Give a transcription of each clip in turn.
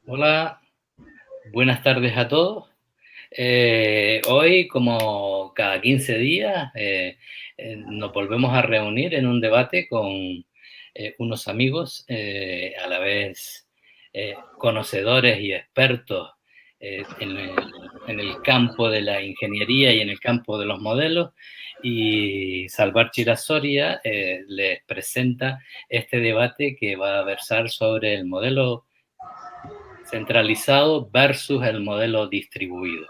Hola, buenas tardes a todos. Hoy, como cada 15 días, nos volvemos a reunir en un debate con unos amigos, a la vez conocedores y expertos en el campo de la ingeniería y en el campo de los modelos. Y Salvar Chirasoria les presenta este debate que va a versar sobre el modelo centralizado versus el modelo distribuido.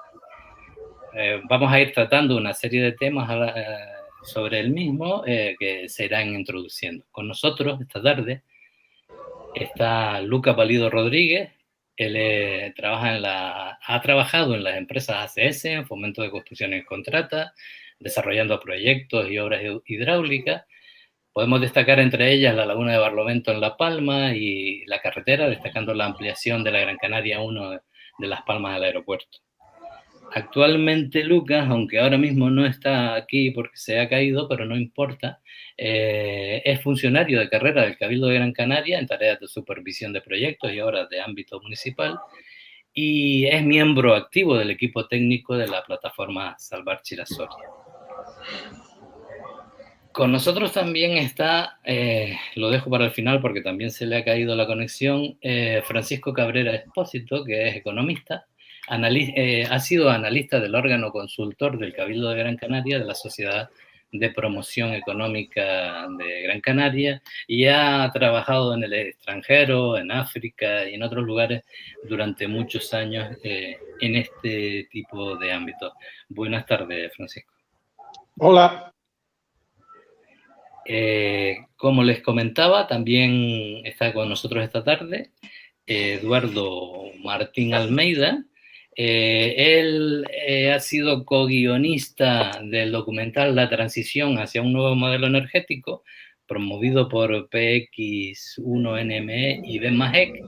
Vamos a ir tratando una serie de temas sobre el mismo que se irán introduciendo. Con nosotros esta tarde está Lucas Valido Rodríguez. Él ha trabajado en las empresas ACS, en fomento de construcciones y contratas, desarrollando proyectos y obras hidráulicas. Podemos destacar entre ellas la laguna de Barlovento en La Palma y la carretera, destacando la ampliación de la Gran Canaria 1 de Las Palmas al aeropuerto. Actualmente Lucas, aunque ahora mismo no está aquí porque se ha caído, pero no importa, es funcionario de carrera del Cabildo de Gran Canaria en tareas de supervisión de proyectos y obras de ámbito municipal, y es miembro activo del equipo técnico de la plataforma Salvar Chirasoria. Con nosotros también está, lo dejo para el final porque también se le ha caído la conexión, Francisco Cabrera Espósito, que es economista, ha sido analista del órgano consultor del Cabildo de Gran Canaria, de la Sociedad de Promoción Económica de Gran Canaria, y ha trabajado en el extranjero, en África y en otros lugares durante muchos años en este tipo de ámbitos. Buenas tardes, Francisco. Hola. Como les comentaba, también está con nosotros esta tarde Eduardo Martín Almeida. Él ha sido co-guionista del documental La transición hacia un nuevo modelo energético, promovido por PX1NME y BEMAGEC.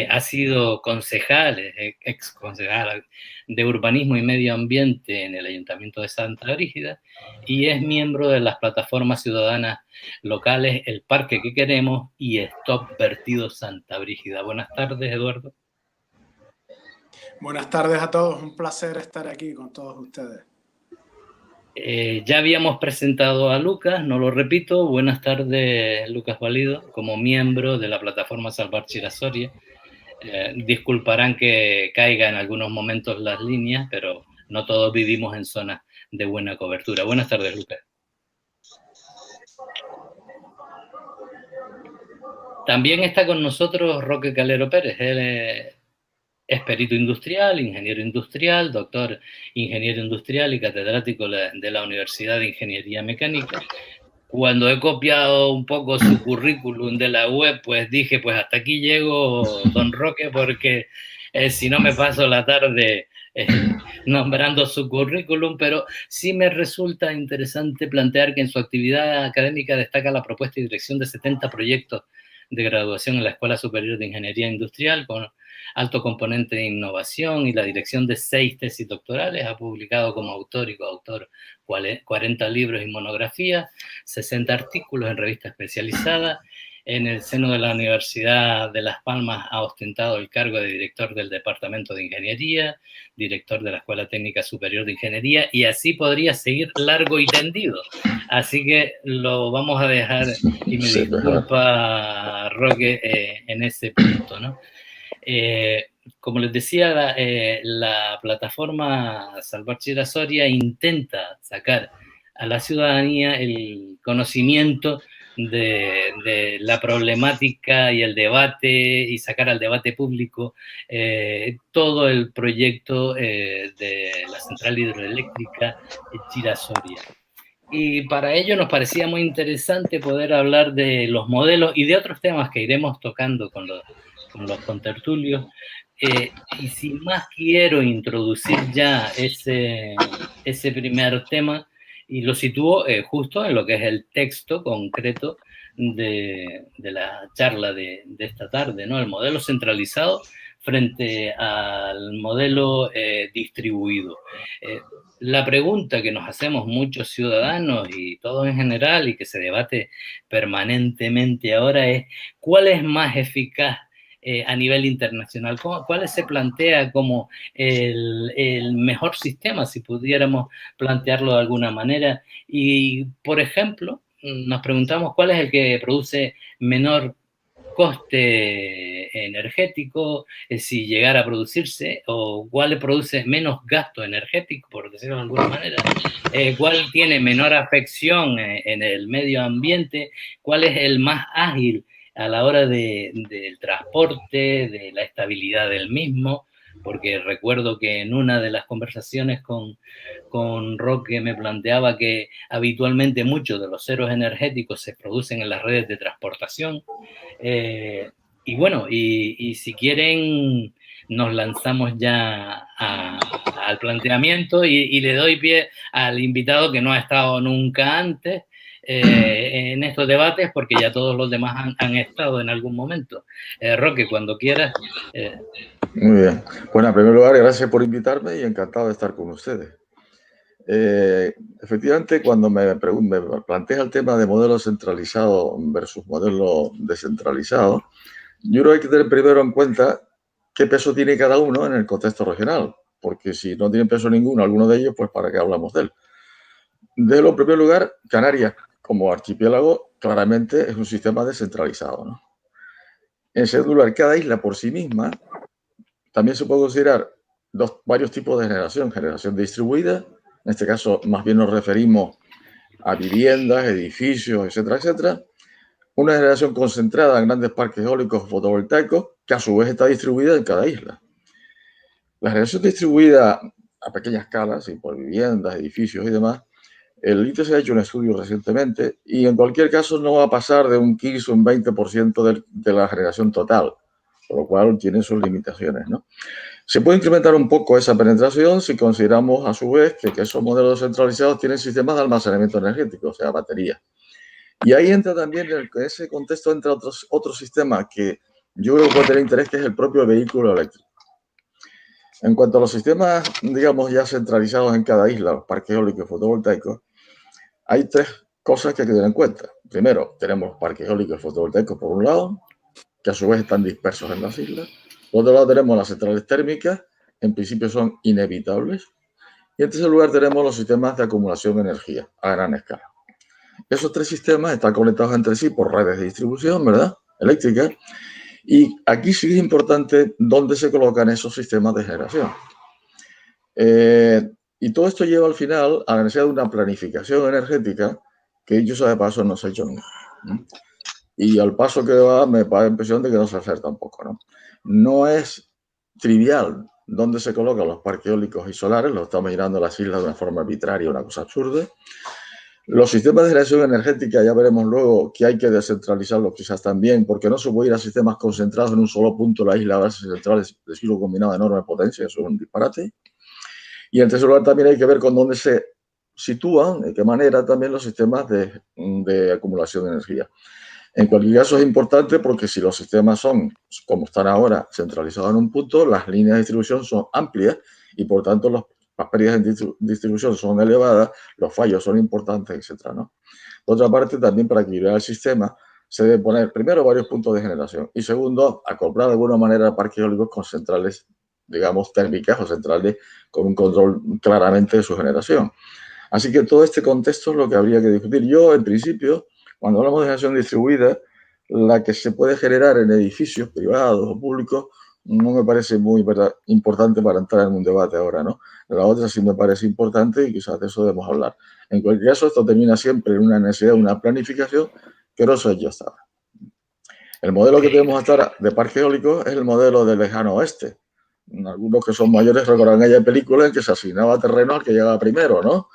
Ha sido concejal, ex concejal de Urbanismo y Medio Ambiente en el Ayuntamiento de Santa Brígida, y es miembro de las plataformas ciudadanas locales El Parque que Queremos y Stop Vertidos Santa Brígida. Buenas tardes, Eduardo. Buenas tardes a todos, un placer estar aquí con todos ustedes. Ya habíamos presentado a Lucas, no lo repito. Buenas tardes, Lucas Valido, como miembro de la plataforma Salvar Chirasoria. Disculparán que caiga en algunos momentos las líneas, pero no todos vivimos en zonas de buena cobertura. Buenas tardes, Lucas. También está con nosotros Roque Calero Pérez. Él es perito industrial, ingeniero industrial, doctor ingeniero industrial y catedrático de la Universidad de Ingeniería Mecánica. Cuando he copiado un poco su currículum de la web, pues dije, pues hasta aquí llego, don Roque, porque si no me paso la tarde nombrando su currículum, pero sí me resulta interesante plantear que en su actividad académica destaca la propuesta y dirección de 70 proyectos de graduación en la Escuela Superior de Ingeniería Industrial, con alto componente de innovación, y la dirección de 6 tesis doctorales. Ha publicado como autor y coautor 40 libros y monografías, 60 artículos en revistas especializadas. En el seno de la Universidad de Las Palmas ha ostentado el cargo de director del Departamento de Ingeniería, director de la Escuela Técnica Superior de Ingeniería, y así podría seguir largo y tendido. Así que lo vamos a dejar, y me disculpa Roque en ese punto, ¿no? Como les decía, la plataforma Salvar Chirasoria intenta sacar a la ciudadanía el conocimiento de la problemática y el debate, y sacar al debate público todo el proyecto de la central hidroeléctrica Chirasoria. Y para ello nos parecía muy interesante poder hablar de los modelos y de otros temas que iremos tocando con los contertulios. Y sin más, quiero introducir ya ese primer tema, y lo sitúo justo en lo que es el texto concreto de la charla de esta tarde, ¿no? El modelo centralizado frente al modelo distribuido. La pregunta que nos hacemos muchos ciudadanos y todos en general, y que se debate permanentemente ahora, es: ¿cuál es más eficaz a nivel internacional? ¿Cuál se plantea como el mejor sistema, si pudiéramos plantearlo de alguna manera? Y, por ejemplo, nos preguntamos cuál es el que produce menor coste energético, si llegara a producirse, o cuál produce menos gasto energético, por decirlo de alguna manera, cuál tiene menor afección en el medio ambiente, cuál es el más ágil a la hora del transporte, de la estabilidad del mismo, porque recuerdo que en una de las conversaciones con Roque me planteaba que habitualmente muchos de los ceros energéticos se producen en las redes de transportación. Y bueno, y si quieren, nos lanzamos ya al planteamiento y le doy pie al invitado que no ha estado nunca antes en estos debates, porque ya todos los demás han estado en algún momento. Roque, cuando quieras. Muy bien. Bueno, en primer lugar, gracias por invitarme y encantado de estar con ustedes. Efectivamente, cuando me plantea el tema de modelo centralizado versus modelo descentralizado, yo creo que hay que tener primero en cuenta qué peso tiene cada uno en el contexto regional, porque si no tiene peso ninguno, alguno de ellos, pues ¿para qué hablamos de él? En primer lugar, Canarias, como archipiélago, claramente es un sistema descentralizado, ¿no? En segundo lugar, cada isla por sí misma también se puede considerar varios tipos de generación distribuida. En este caso, más bien nos referimos a viviendas, edificios, etcétera, etcétera. Una generación concentrada en grandes parques eólicos fotovoltaicos, que a su vez está distribuida en cada isla. La generación distribuida a pequeña escala, sí, por viviendas, edificios y demás, el ITES ha hecho un estudio recientemente y en cualquier caso no va a pasar de un 15 o un 20% de la generación total, por lo cual tiene sus limitaciones, ¿no? Se puede incrementar un poco esa penetración si consideramos a su vez que esos modelos centralizados tienen sistemas de almacenamiento energético, o sea, baterías. Y ahí entra también, en ese contexto, entra otro sistema que yo creo que puede tener interés, que es el propio vehículo eléctrico. En cuanto a los sistemas, digamos, ya centralizados en cada isla, los parques eólicos y fotovoltaicos, hay tres cosas que hay que tener en cuenta. Primero, tenemos los parques eólicos y fotovoltaicos por un lado, que a su vez están dispersos en las islas. Por otro lado tenemos las centrales térmicas, en principio son inevitables. Y en tercer lugar tenemos los sistemas de acumulación de energía a gran escala. Esos tres sistemas están conectados entre sí por redes de distribución, ¿verdad?, eléctrica. Y aquí sí es importante dónde se colocan esos sistemas de generación. Y todo esto lleva al final a la necesidad de una planificación energética que, dicho sea de paso, no se ha hecho nunca. Y al paso que va, me da la impresión de que no se hace tampoco, ¿no? No es trivial dónde se colocan los parques eólicos y solares, lo estamos mirando las islas de una forma arbitraria, una cosa absurda. Los sistemas de generación energética, ya veremos luego que hay que descentralizarlos quizás también, porque no se puede ir a sistemas concentrados en un solo punto de la isla, a bases centrales de ciclo combinado de enorme potencia, eso es un disparate. Y en tercer lugar también hay que ver con dónde se sitúan, de qué manera también los sistemas de acumulación de energía. En cualquier caso es importante porque si los sistemas son, como están ahora, centralizados en un punto, las líneas de distribución son amplias y por tanto las pérdidas en distribución son elevadas, los fallos son importantes, etcétera, ¿no? Por otra parte, también para equilibrar el sistema se debe poner primero varios puntos de generación y segundo, acoplar de alguna manera parques eólicos con centrales, digamos, térmicas o centrales con un control claramente de su generación. Así que todo este contexto es lo que habría que discutir. Yo, en principio, cuando hablamos de generación distribuida, la que se puede generar en edificios privados o públicos no me parece muy importante para entrar en un debate ahora, ¿no? La otra sí me parece importante y quizás de eso debemos hablar. En cualquier caso, esto termina siempre en una necesidad de una planificación que no se ha hecho hasta ahora. El modelo que tenemos hasta ahora de parque eólico es el modelo del lejano oeste. Algunos que son mayores recordarán aquella película en que se asignaba terreno al que llegaba primero, ¿no?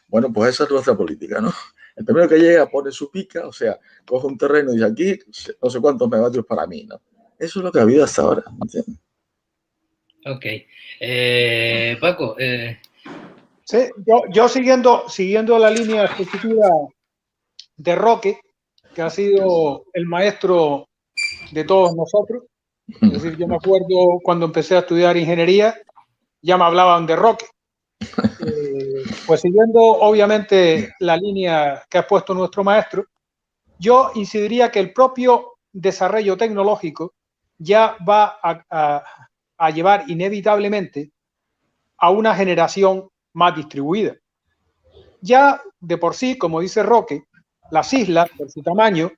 Bueno, pues esa es nuestra política, ¿no? El primero que llega pone su pica, o sea, coge un terreno y dice aquí no sé cuántos megavatios para mí, ¿no? Eso es lo que ha habido hasta ahora, ¿entiendes? Ok. Paco. Sí, yo siguiendo la línea expositiva de Roque, que ha sido el maestro de todos nosotros. Es decir, yo me acuerdo cuando empecé a estudiar ingeniería, ya me hablaban de Roque. Pues siguiendo obviamente la línea que ha puesto nuestro maestro, yo incidiría que el propio desarrollo tecnológico ya va a llevar inevitablemente a una generación más distribuida. Ya de por sí, como dice Roque, las islas, por su tamaño,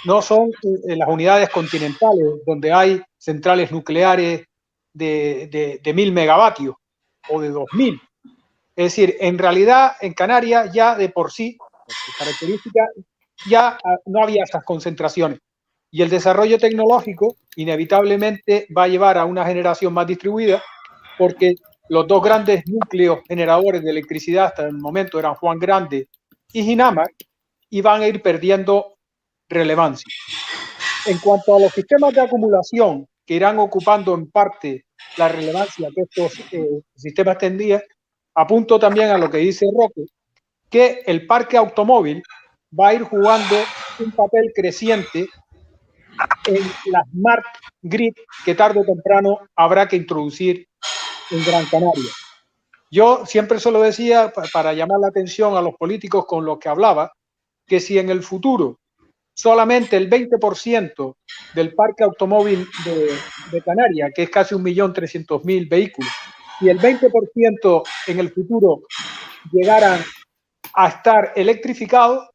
no son las unidades continentales donde hay centrales nucleares de 1000 megavatios o de 2000. Es decir, en realidad en Canarias ya de por sí, por sus características, ya no había esas concentraciones. Y el desarrollo tecnológico inevitablemente va a llevar a una generación más distribuida, porque los dos grandes núcleos generadores de electricidad hasta el momento eran Juan Grande y Ginamar, y van a ir perdiendo relevancia. En cuanto a los sistemas de acumulación que irán ocupando en parte la relevancia que estos sistemas tendrían, apunto también a lo que dice Roque, que el parque automóvil va a ir jugando un papel creciente en la Smart Grid que tarde o temprano habrá que introducir en Gran Canaria. Yo siempre se lo decía para llamar la atención a los políticos con los que hablaba, que si en el futuro solamente el 20% del parque automóvil de Canarias, que es casi 1.300.000 vehículos, y el 20% en el futuro llegaran a estar electrificados,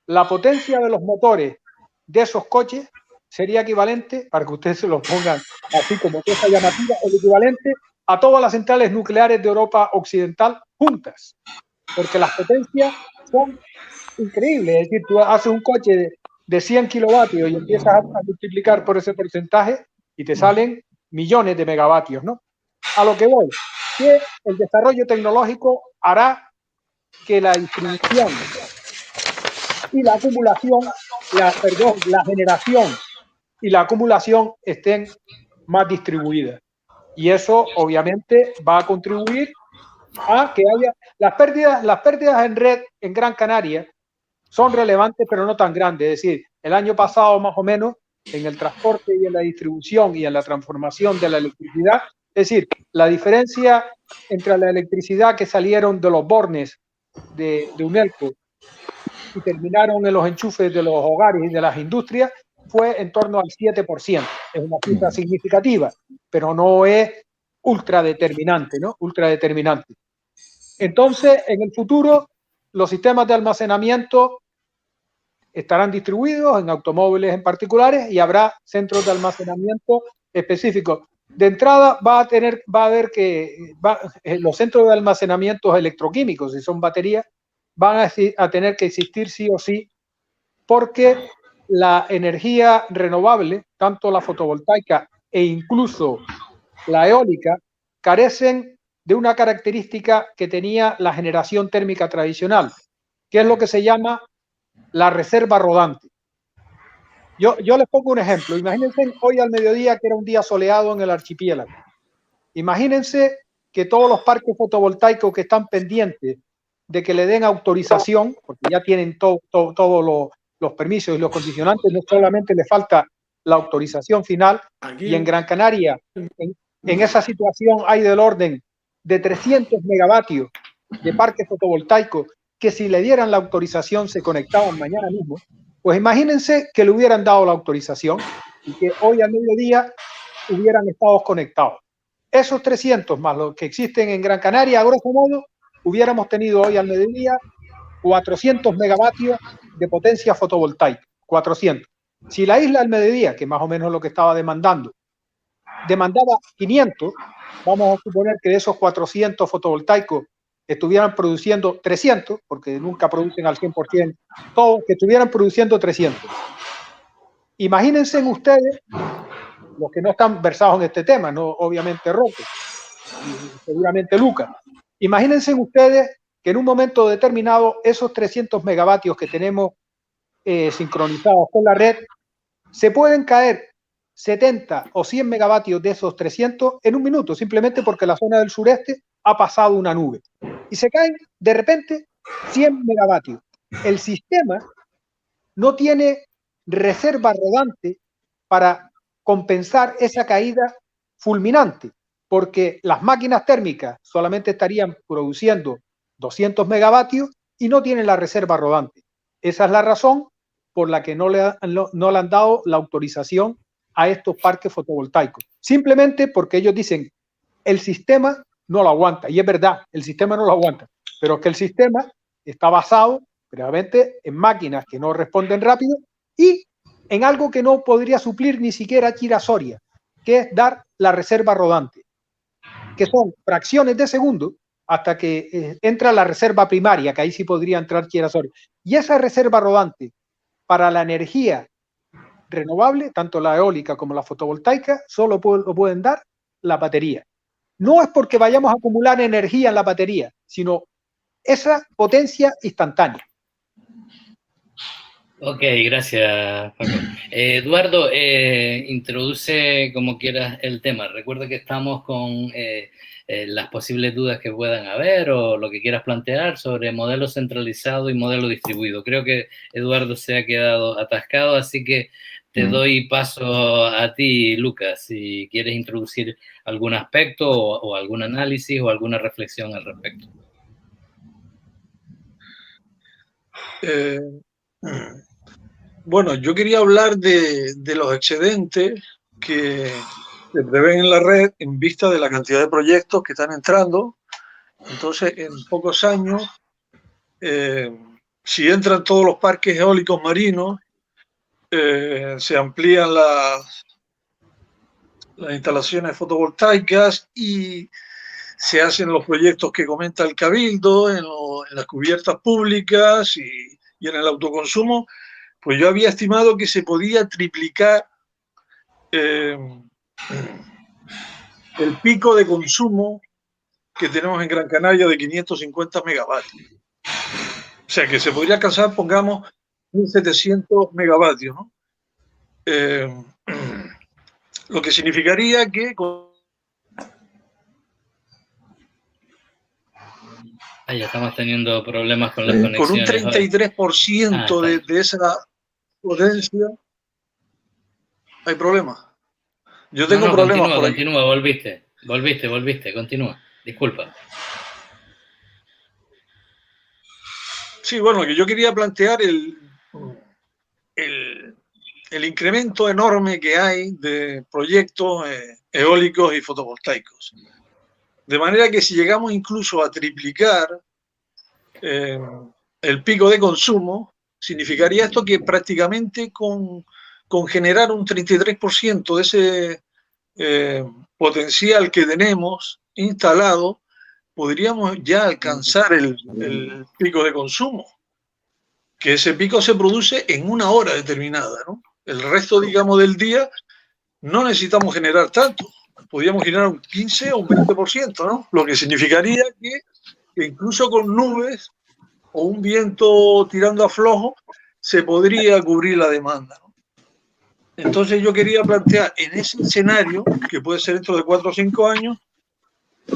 la potencia de los motores de esos coches sería equivalente, para que ustedes se lo pongan así como cosa llamativa, el equivalente a todas las centrales nucleares de Europa Occidental juntas, porque las potencias son increíbles. Es decir, tú haces un coche de 100 kilovatios y empiezas a multiplicar por ese porcentaje y te salen millones de megavatios, ¿no? A lo que voy, que el desarrollo tecnológico hará que la distribución y la acumulación, la generación y la acumulación estén más distribuidas. Y eso obviamente va a contribuir a que haya las pérdidas en red en Gran Canaria son relevantes, pero no tan grandes. Es decir, el año pasado más o menos en el transporte y en la distribución y en la transformación de la electricidad, es decir, la diferencia entre la electricidad que salieron de los bornes de Unelco y terminaron en los enchufes de los hogares y de las industrias fue en torno al 7%. Es una cifra significativa, pero no es ultra determinante, ¿no? Ultra determinante. Entonces, en el futuro, los sistemas de almacenamiento estarán distribuidos en automóviles en particulares y habrá centros de almacenamiento específicos. De entrada va a haber que los centros de almacenamiento electroquímicos, si son baterías, van a tener que existir sí o sí, porque la energía renovable, tanto la fotovoltaica e incluso la eólica, carecen de una característica que tenía la generación térmica tradicional, que es lo que se llama la reserva rodante. Yo les pongo un ejemplo. Imagínense hoy al mediodía que era un día soleado en el archipiélago. Imagínense que todos los parques fotovoltaicos que están pendientes de que le den autorización, porque ya tienen todos los permisos y los condicionantes, no solamente le falta la autorización final. Aquí, y en Gran Canaria, en esa situación hay del orden de 300 megavatios de parques fotovoltaicos que si le dieran la autorización se conectaban mañana mismo. Pues imagínense que le hubieran dado la autorización y que hoy al mediodía hubieran estado conectados. Esos 300 más los que existen en Gran Canaria, a grosso modo, hubiéramos tenido hoy al mediodía 400 megavatios de potencia fotovoltaica. 400. Si la isla al mediodía, que más o menos es lo que estaba demandaba 500, vamos a suponer que de esos 400 fotovoltaicos estuvieran produciendo 300, porque nunca producen al 100%, todos que estuvieran produciendo 300. Imagínense ustedes, los que no están versados en este tema, no obviamente Roque, y seguramente Lucas, imagínense ustedes que en un momento determinado esos 300 megavatios que tenemos sincronizados con la red, se pueden caer 70 o 100 megavatios de esos 300 en un minuto, simplemente porque la zona del sureste ha pasado una nube. Y se caen de repente 100 megavatios. El sistema no tiene reserva rodante para compensar esa caída fulminante, porque las máquinas térmicas solamente estarían produciendo 200 megavatios y no tienen la reserva rodante. Esa es la razón por la que no le han dado la autorización a estos parques fotovoltaicos. Simplemente porque ellos dicen, el sistema no lo aguanta. Y es verdad, el sistema no lo aguanta. Pero es que el sistema está basado previamente en máquinas que no responden rápido y en algo que no podría suplir ni siquiera Chira-Soria, que es dar la reserva rodante, que son fracciones de segundo hasta que entra la reserva primaria, que ahí sí podría entrar Chira-Soria. Y esa reserva rodante para la energía renovable, tanto la eólica como la fotovoltaica, solo lo pueden dar la batería. No es porque vayamos a acumular energía en la batería, sino esa potencia instantánea. Ok, gracias, Paco. Eduardo, introduce como quieras el tema. Recuerda que estamos con las posibles dudas que puedan haber o lo que quieras plantear sobre modelo centralizado y modelo distribuido. Creo que Eduardo se ha quedado atascado, así que te doy paso a ti, Lucas, si quieres introducir algún aspecto o algún análisis o alguna reflexión al respecto. Bueno, yo quería hablar de los excedentes que se prevén en la red en vista de la cantidad de proyectos que están entrando. Entonces, en pocos años, si entran todos los parques eólicos marinos, se amplían las instalaciones fotovoltaicas y se hacen los proyectos que comenta el Cabildo en las cubiertas públicas y en el autoconsumo. Pues yo había estimado que se podía triplicar el pico de consumo que tenemos en Gran Canaria de 550 megavatios. O sea, que se podría alcanzar, pongamos, 1.700 megavatios, ¿no? Lo que significaría que... Ya estamos teniendo problemas con las conexiones. Con un 33% de esa potencia hay problemas. Yo tengo problemas por ahí. Continúa, volviste, continúa. Disculpa. Sí, bueno, que yo quería plantear el incremento enorme que hay de proyectos eólicos y fotovoltaicos. De manera que si llegamos incluso a triplicar el pico de consumo, significaría esto que prácticamente con generar un 33% de ese potencial que tenemos instalado, podríamos ya alcanzar el pico de consumo. Que ese pico se produce en una hora determinada, ¿no? El resto, digamos, del día no necesitamos generar tanto. Podríamos generar un 15 o un 20%, ¿no? Lo que significaría que incluso con nubes o un viento tirando a flojo se podría cubrir la demanda, ¿no? Entonces yo quería plantear en ese escenario, que puede ser dentro de 4 o 5 años,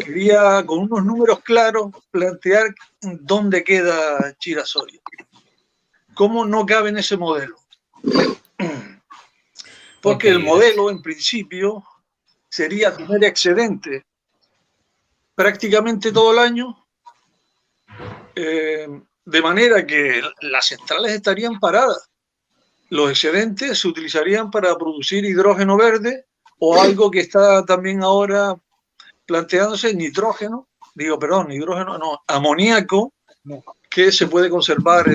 quería con unos números claros plantear dónde queda Chira-Soria. ¿Cómo no cabe en ese modelo? Porque el modelo, en principio, sería tener excedente prácticamente todo el año, de manera que las centrales estarían paradas. Los excedentes se utilizarían para producir hidrógeno verde o algo que está también ahora planteándose, amoníaco, que se puede conservar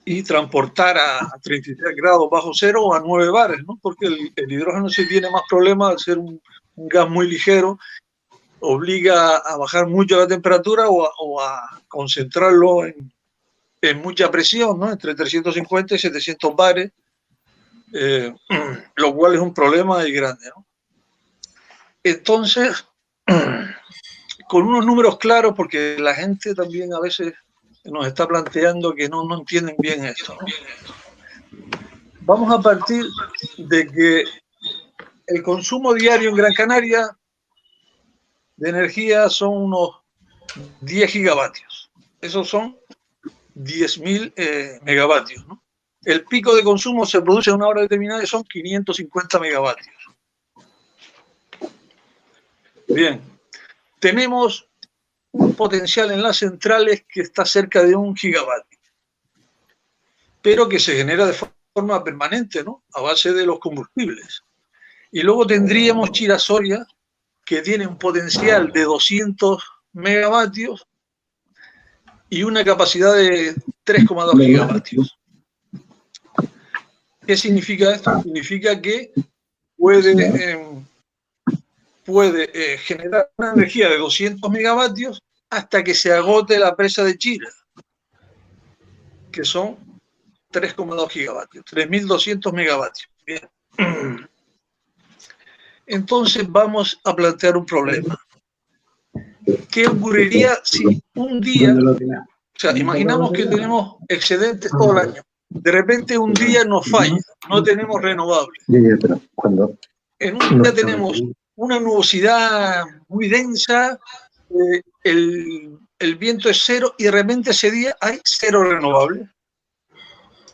y transportar a 33 grados bajo cero o a 9 bares, ¿no? Porque el hidrógeno sí tiene más problemas al ser un gas muy ligero, obliga a bajar mucho la temperatura o a concentrarlo en mucha presión, ¿no? Entre 350 y 700 bares, lo cual es un problema y grande, ¿no? Entonces, con unos números claros, porque la gente también a veces nos está planteando que no entienden bien esto, ¿no? Vamos a partir de que el consumo diario en Gran Canaria de energía son unos 10 gigavatios. Esos son 10.000 megavatios, ¿no? El pico de consumo se produce a una hora determinada y son 550 megavatios. Bien, tenemos un potencial en las centrales que está cerca de 1 gigavatio, pero que se genera de forma permanente, ¿no? A base de los combustibles. Y luego tendríamos Chira-Soria, que tiene un potencial de 200 megavatios y una capacidad de 3,2 gigavatios. ¿Qué significa esto? Significa que puede generar una energía de 200 megavatios hasta que se agote la presa de Chira, que son 3,2 gigavatios, 3.200 megavatios. Bien. Entonces vamos a plantear un problema. ¿Qué ocurriría si un día, o sea, imaginamos que tenemos excedentes todo el año, de repente un día nos falla, no tenemos renovables. En un día tenemos una nubosidad muy densa, el viento es cero y de repente ese día hay cero renovables.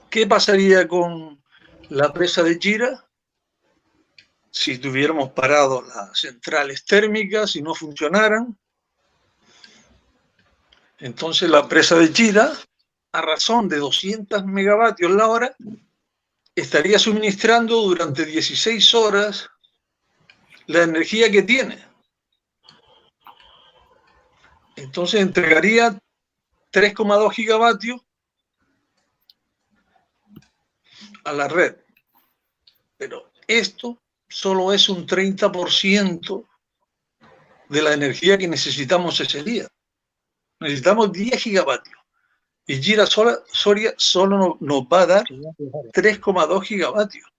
¿Qué pasaría con la presa de Chira si tuviéramos parado las centrales térmicas y no funcionaran? Entonces la presa de Chira, a razón de 200 megavatios la hora, estaría suministrando durante 16 horas la energía que tiene. Entonces entregaría 3,2 gigavatios a la red. Pero esto solo es un 30% de la energía que necesitamos ese día. Necesitamos 10 gigavatios. Y Chira-Soria solo nos va a dar 3,2 gigavatios.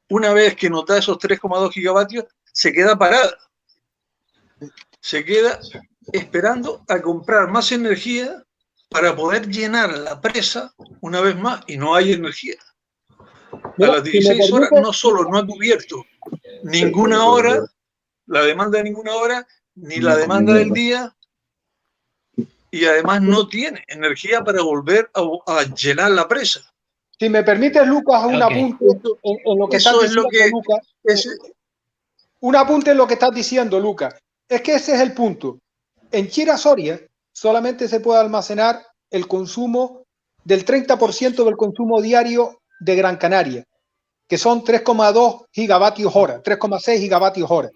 Una vez que nos da esos 3,2 gigavatios, se queda parada. Se queda esperando a comprar más energía para poder llenar la presa una vez más y no hay energía. A las 16 horas no solo no ha cubierto ninguna hora, la demanda de ninguna hora, ni la demanda del día, y además no tiene energía para volver a llenar la presa. Si me permites, Lucas, un apunte en lo que estás diciendo, Lucas. Un apunte en lo que estás diciendo, Lucas. Es que ese es el punto. En Chira-Soria solamente se puede almacenar el consumo del 30% del consumo diario de Gran Canaria, que son 3,2 gigavatios hora, 3,6 gigavatios hora.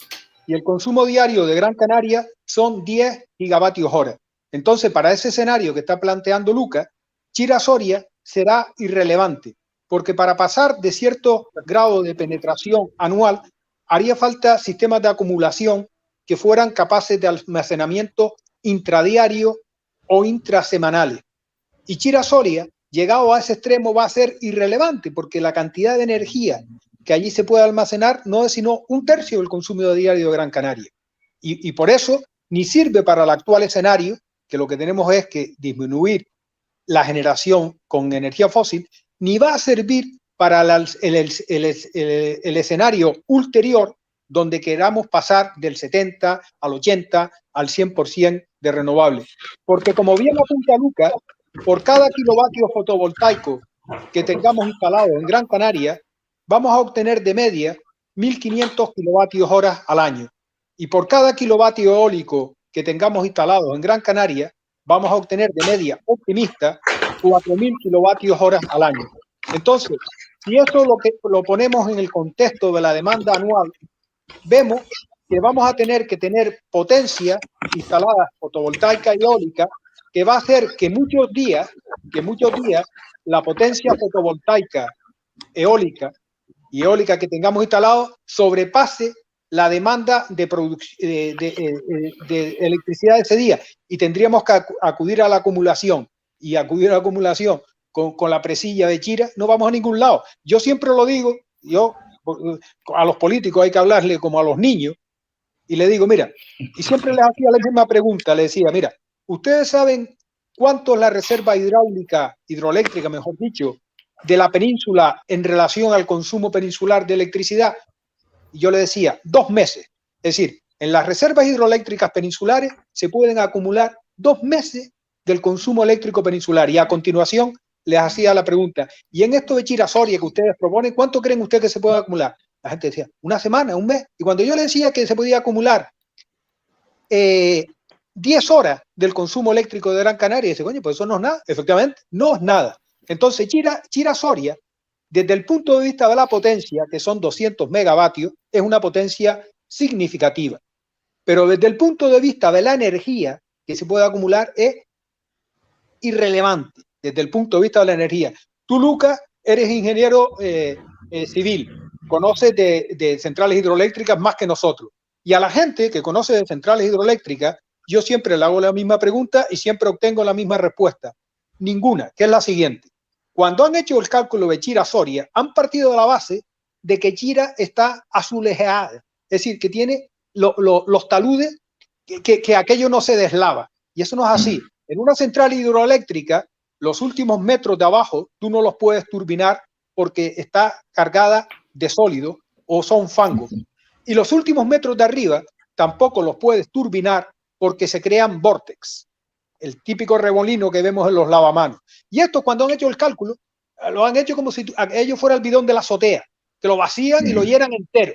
Y el consumo diario de Gran Canaria son 10 gigavatios hora. Entonces, para ese escenario que está planteando Lucas, Chira-Soria será irrelevante, porque para pasar de cierto grado de penetración anual, haría falta sistemas de acumulación que fueran capaces de almacenamiento intradiario o intrasemanales. Y Chira-Soria, llegado a ese extremo, va a ser irrelevante, porque la cantidad de energía que allí se puede almacenar no es sino un tercio del consumo diario de Gran Canaria. Y por eso ni sirve para el actual escenario, que lo que tenemos es que disminuir la generación con energía fósil, ni va a servir para el escenario ulterior, donde queramos pasar del 70 al 80 al 100% de renovables. Porque como bien apunta Lucas, por cada kilovatio fotovoltaico que tengamos instalado en Gran Canaria, vamos a obtener de media 1.500 kilovatios horas al año. Y por cada kilovatio eólico que tengamos instalado en Gran Canaria, vamos a obtener de media optimista 4.000 kilovatios horas al año. Entonces, si eso lo ponemos en el contexto de la demanda anual, vemos que vamos a tener que tener potencia instalada fotovoltaica y eólica, que va a hacer que muchos días la potencia fotovoltaica, eólica y eólica que tengamos instalado sobrepase la demanda de electricidad de ese día, y tendríamos que acudir a la acumulación, y acudir a la acumulación con la presilla de Chira no vamos a ningún lado. Yo siempre lo digo, a los políticos hay que hablarle como a los niños, y le digo, mira, y siempre les hacía la misma pregunta, le decía, mira, ¿ustedes saben cuánto es la reserva hidroeléctrica, mejor dicho, de la península en relación al consumo peninsular de electricidad? Y yo le decía, 2 meses. Es decir, en las reservas hidroeléctricas peninsulares se pueden acumular 2 meses del consumo eléctrico peninsular. Y a continuación les hacía la pregunta, y en esto de Chira-Soria que ustedes proponen, ¿cuánto creen ustedes que se puede acumular? La gente decía, 1 semana, 1 mes. Y cuando yo le decía que se podía acumular 10 horas del consumo eléctrico de Gran Canaria, dice, coño, pues eso no es nada. Efectivamente, no es nada. Entonces, Chira-Soria Desde el punto de vista de la potencia, que son 200 megavatios, es una potencia significativa. Pero desde el punto de vista de la energía que se puede acumular es irrelevante, desde el punto de vista de la energía. Tú, Lucas, eres ingeniero civil, conoces de centrales hidroeléctricas más que nosotros. Y a la gente que conoce de centrales hidroeléctricas, yo siempre le hago la misma pregunta y siempre obtengo la misma respuesta. Ninguna, que es la siguiente. Cuando han hecho el cálculo de Chira-Soria, han partido de la base de que Chira está azulejeada, es decir, que tiene los taludes, que aquello no se deslava. Y eso no es así. En una central hidroeléctrica, los últimos metros de abajo, tú no los puedes turbinar porque está cargada de sólido o son fangos. Y los últimos metros de arriba tampoco los puedes turbinar porque se crean vórtex, el típico remolino que vemos en los lavamanos. Y esto, cuando han hecho el cálculo, lo han hecho como si aquello fuera el bidón de la azotea, que lo vacían y lo llenan entero.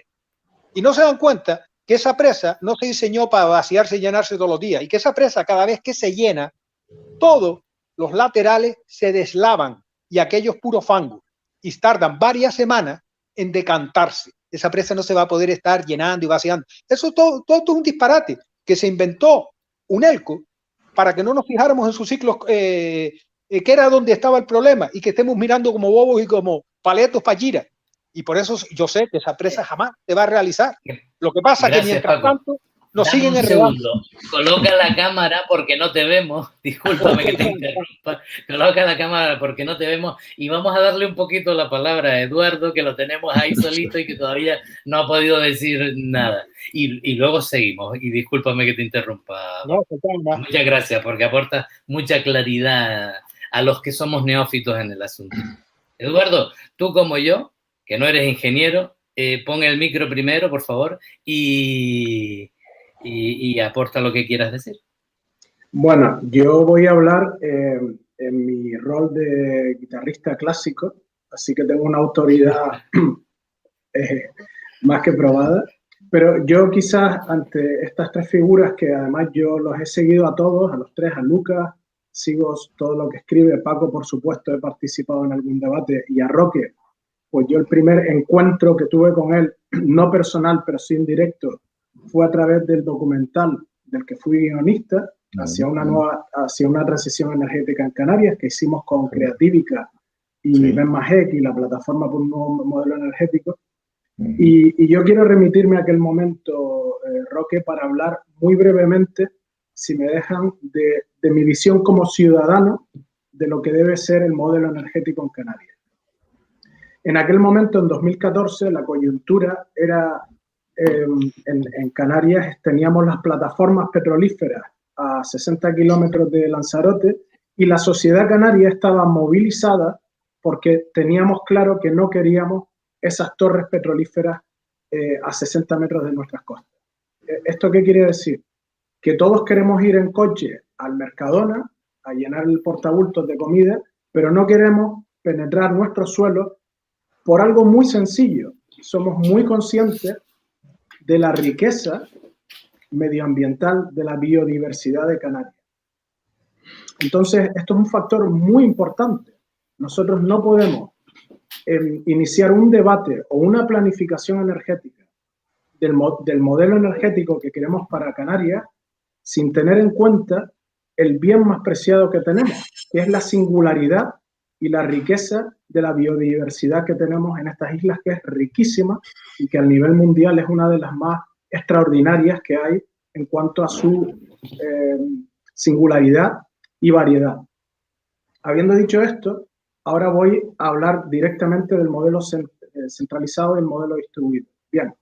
Y no se dan cuenta que esa presa no se diseñó para vaciarse y llenarse todos los días, y que esa presa, cada vez que se llena, todos los laterales se deslavan y aquellos puros fangos, y tardan varias semanas en decantarse. Esa presa no se va a poder estar llenando y vaciando. Eso todo es un disparate que se inventó UNELCO para que no nos fijáramos en sus ciclos, que era donde estaba el problema, y que estemos mirando como bobos y como paletos para Chira. Y por eso yo sé que esa presa jamás se va a realizar. Lo que pasa es que mientras tanto nos siguen enredando. Coloca la cámara porque no te vemos. Discúlpame que te interrumpa. Coloca la cámara porque no te vemos. Y vamos a darle un poquito la palabra a Eduardo, que lo tenemos ahí solito y que todavía no ha podido decir nada. Y luego seguimos. Y discúlpame que te interrumpa. No, muchas gracias, porque aporta mucha claridad a los que somos neófitos en el asunto. Eduardo, tú como yo, que no eres ingeniero, pon el micro primero, por favor, y aporta lo que quieras decir. Bueno, yo voy a hablar en mi rol de guitarrista clásico, así que tengo una autoridad más que probada, pero yo quizás ante estas tres figuras, que además yo los he seguido a todos, a los tres, a Lucas, sigo todo lo que escribe, Paco por supuesto he participado en algún debate, y a Roque, pues yo el primer encuentro que tuve con él, no personal pero sí indirecto, fue a través del documental del que fui guionista, hacia una transición energética en Canarias, que hicimos con Creatívica y Ben Majek y la plataforma por un nuevo modelo energético. Y yo quiero remitirme a aquel momento, Roque, para hablar muy brevemente, si me dejan, de mi visión como ciudadano de lo que debe ser el modelo energético en Canarias. En aquel momento, en 2014, la coyuntura era, en Canarias teníamos las plataformas petrolíferas a 60 kilómetros de Lanzarote y la sociedad canaria estaba movilizada porque teníamos claro que no queríamos esas torres petrolíferas a 60 metros de nuestras costas. ¿Esto qué quiere decir? Que todos queremos ir en coche al Mercadona a llenar el portabultos de comida, pero no queremos penetrar nuestro suelo por algo muy sencillo. Somos muy conscientes de la riqueza medioambiental de la biodiversidad de Canarias. Entonces, esto es un factor muy importante. Nosotros no podemos iniciar un debate o una planificación energética del modelo energético que queremos para Canarias sin tener en cuenta el bien más preciado que tenemos, que es la singularidad y la riqueza de la biodiversidad que tenemos en estas islas, que es riquísima y que a nivel mundial es una de las más extraordinarias que hay en cuanto a su singularidad y variedad. Habiendo dicho esto, ahora voy a hablar directamente del modelo centralizado y el modelo distribuido. Bien,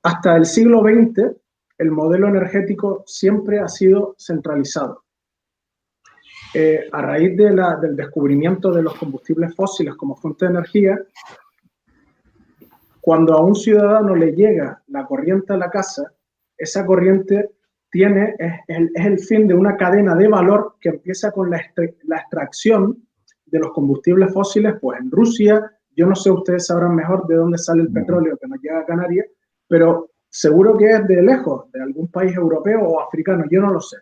hasta el siglo XX el modelo energético siempre ha sido centralizado. A raíz del descubrimiento de los combustibles fósiles como fuente de energía, cuando a un ciudadano le llega la corriente a la casa, esa corriente es el fin de una cadena de valor que empieza con la extracción de los combustibles fósiles, pues en Rusia, yo no sé, ustedes sabrán mejor de dónde sale el petróleo que nos llega a Canarias, pero seguro que es de lejos, de algún país europeo o africano, yo no lo sé.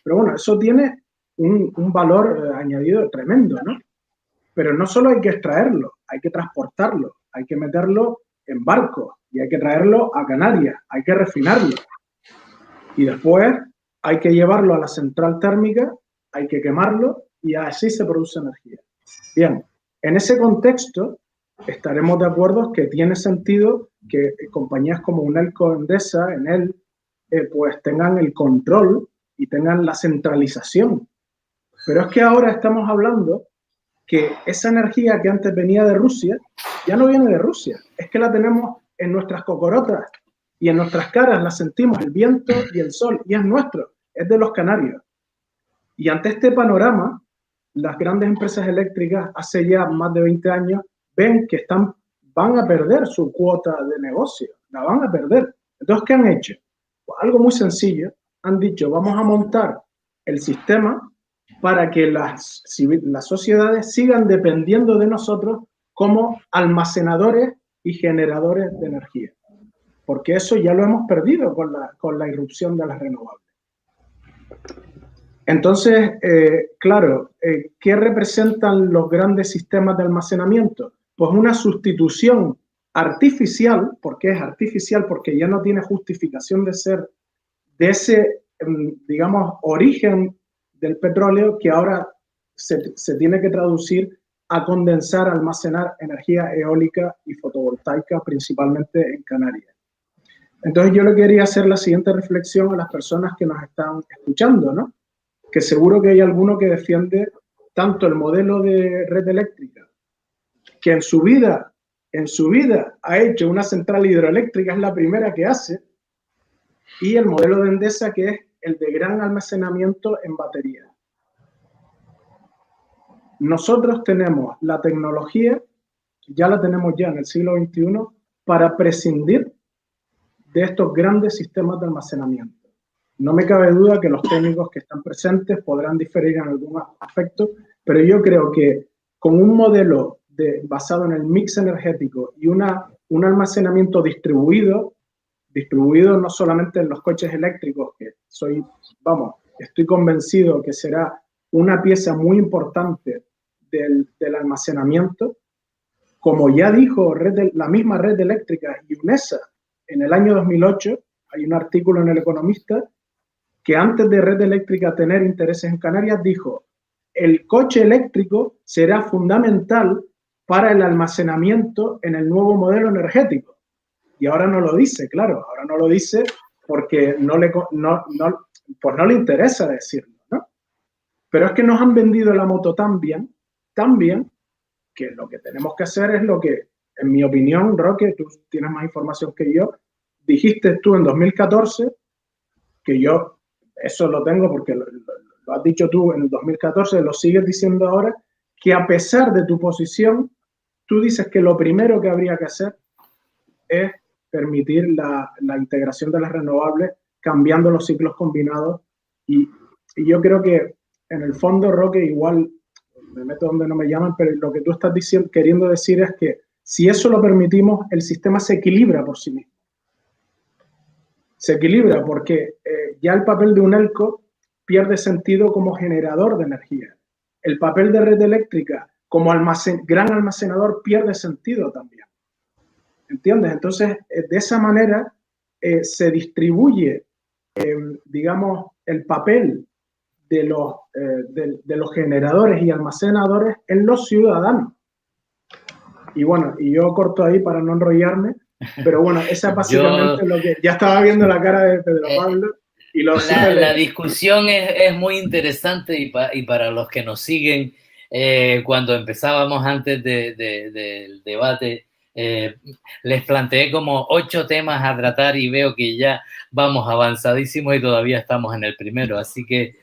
Pero bueno, eso tiene un valor añadido tremendo, ¿no? Pero no solo hay que extraerlo, hay que transportarlo, hay que meterlo en barcos y hay que traerlo a Canarias, hay que refinarlo. Y después hay que llevarlo a la central térmica, hay que quemarlo y así se produce energía. Bien, en ese contexto estaremos de acuerdo que tiene sentido que compañías como Unelco, Endesa, Enel, pues tengan el control y tengan la centralización. Pero es que ahora estamos hablando que esa energía que antes venía de Rusia ya no viene de Rusia, es que la tenemos en nuestras cocorotas y en nuestras caras la sentimos, el viento y el sol, y es nuestro, es de los canarios. Y ante este panorama, las grandes empresas eléctricas hace ya más de 20 años ven que van a perder su cuota de negocio, la van a perder. Entonces, ¿qué han hecho? Pues algo muy sencillo, han dicho, vamos a montar el sistema para que las sociedades sigan dependiendo de nosotros como almacenadores y generadores de energía. Porque eso ya lo hemos perdido con la irrupción de las renovables. Entonces, claro, ¿qué representan los grandes sistemas de almacenamiento? Pues una sustitución artificial, porque es artificial, porque ya no tiene justificación de ser de ese, digamos, origen del petróleo que ahora se tiene que traducir a condensar, almacenar energía eólica y fotovoltaica, principalmente en Canarias. Entonces yo le quería hacer la siguiente reflexión a las personas que nos están escuchando, ¿no? Que seguro que hay alguno que defiende tanto el modelo de red eléctrica, que en su vida ha hecho una central hidroeléctrica, es la primera que hace, y el modelo de Endesa, que es el de gran almacenamiento en batería. Nosotros tenemos la tecnología, ya la tenemos ya en el siglo XXI, para prescindir de estos grandes sistemas de almacenamiento. No me cabe duda que los técnicos que están presentes podrán diferir en algún aspecto, pero yo creo que con un modelo basado en el mix energético y un almacenamiento distribuido no solamente en los coches eléctricos, que estoy convencido que será una pieza muy importante del almacenamiento, como ya dijo la misma red eléctrica y UNESA en el año 2008, hay un artículo en El Economista, que antes de red eléctrica tener intereses en Canarias, dijo, el coche eléctrico será fundamental para el almacenamiento en el nuevo modelo energético. Y ahora no lo dice, claro, ahora no lo dice porque no le interesa decirlo, ¿no? Pero es que nos han vendido la moto tan bien, que lo que tenemos que hacer es lo que, en mi opinión, Roque, tú tienes más información que yo, dijiste tú en 2014, que yo eso lo tengo porque lo has dicho tú en el 2014, lo sigues diciendo ahora, que a pesar de tu posición, tú dices que lo primero que habría que hacer es permitir la integración de las renovables, cambiando los ciclos combinados. Y yo creo que en el fondo, Roque, igual me meto donde no me llaman, pero lo que tú estás queriendo decir es que si eso lo permitimos, el sistema se equilibra por sí mismo. Se equilibra porque ya el papel de Unelco pierde sentido como generador de energía. El papel de red eléctrica como gran almacenador pierde sentido también. ¿Entiendes? Entonces, de esa manera se distribuye, digamos, el papel de los generadores y almacenadores en los ciudadanos. Y bueno, y yo corto ahí para no enrollarme, pero bueno, esa es básicamente lo que... Ya estaba viendo la cara de Pedro Pablo. Y la discusión es muy interesante y para los que nos siguen, cuando empezábamos antes del debate, les planteé como 8 temas a tratar y veo que ya vamos avanzadísimos y todavía estamos en el primero. Así que,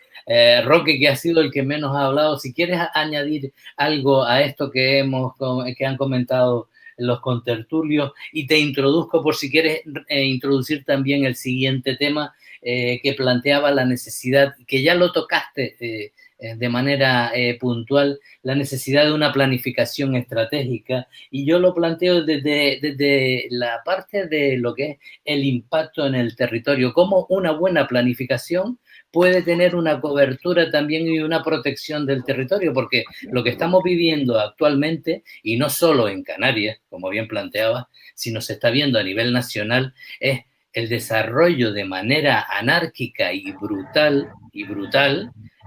Roque, que ha sido el que menos ha hablado, si quieres añadir algo a esto que han comentado los contertulios, y te introduzco por si quieres introducir también el siguiente tema que planteaba la necesidad, que ya lo tocaste de manera puntual, la necesidad de una planificación estratégica, y yo lo planteo desde la parte de lo que es el impacto en el territorio, como una buena planificación puede tener una cobertura también y una protección del territorio, porque lo que estamos viviendo actualmente, y no solo en Canarias, como bien planteaba, sino se está viendo a nivel nacional, es el desarrollo de manera anárquica y brutal,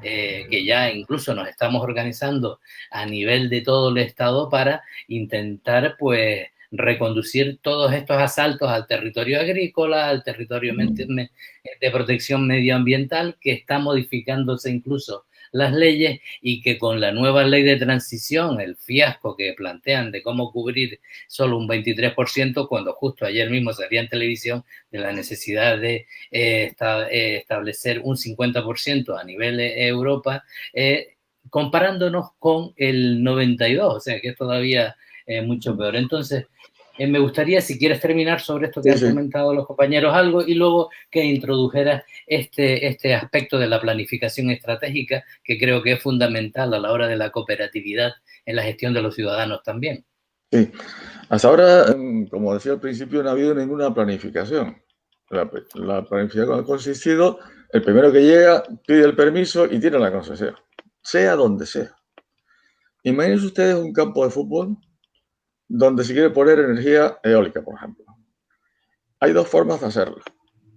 que ya incluso nos estamos organizando a nivel de todo el Estado para intentar, pues, reconducir todos estos asaltos al territorio agrícola, al territorio de protección medioambiental, que está modificándose incluso las leyes y que con la nueva ley de transición, el fiasco que plantean de cómo cubrir solo un 23%, cuando justo ayer mismo salía en televisión de la necesidad de establecer un 50% a nivel Europa, comparándonos con el 92, o sea que es todavía mucho peor. Entonces, me gustaría, si quieres terminar sobre esto que han comentado los compañeros algo, y luego que introdujeras este aspecto de la planificación estratégica, que creo que es fundamental a la hora de la cooperatividad en la gestión de los ciudadanos también. Sí, hasta ahora, como decía al principio, no ha habido ninguna planificación. La planificación ha consistido, el primero que llega pide el permiso y tiene la concesión, sea donde sea. Imagínense ustedes un campo de fútbol donde se quiere poner energía eólica, por ejemplo. Hay dos formas de hacerlo.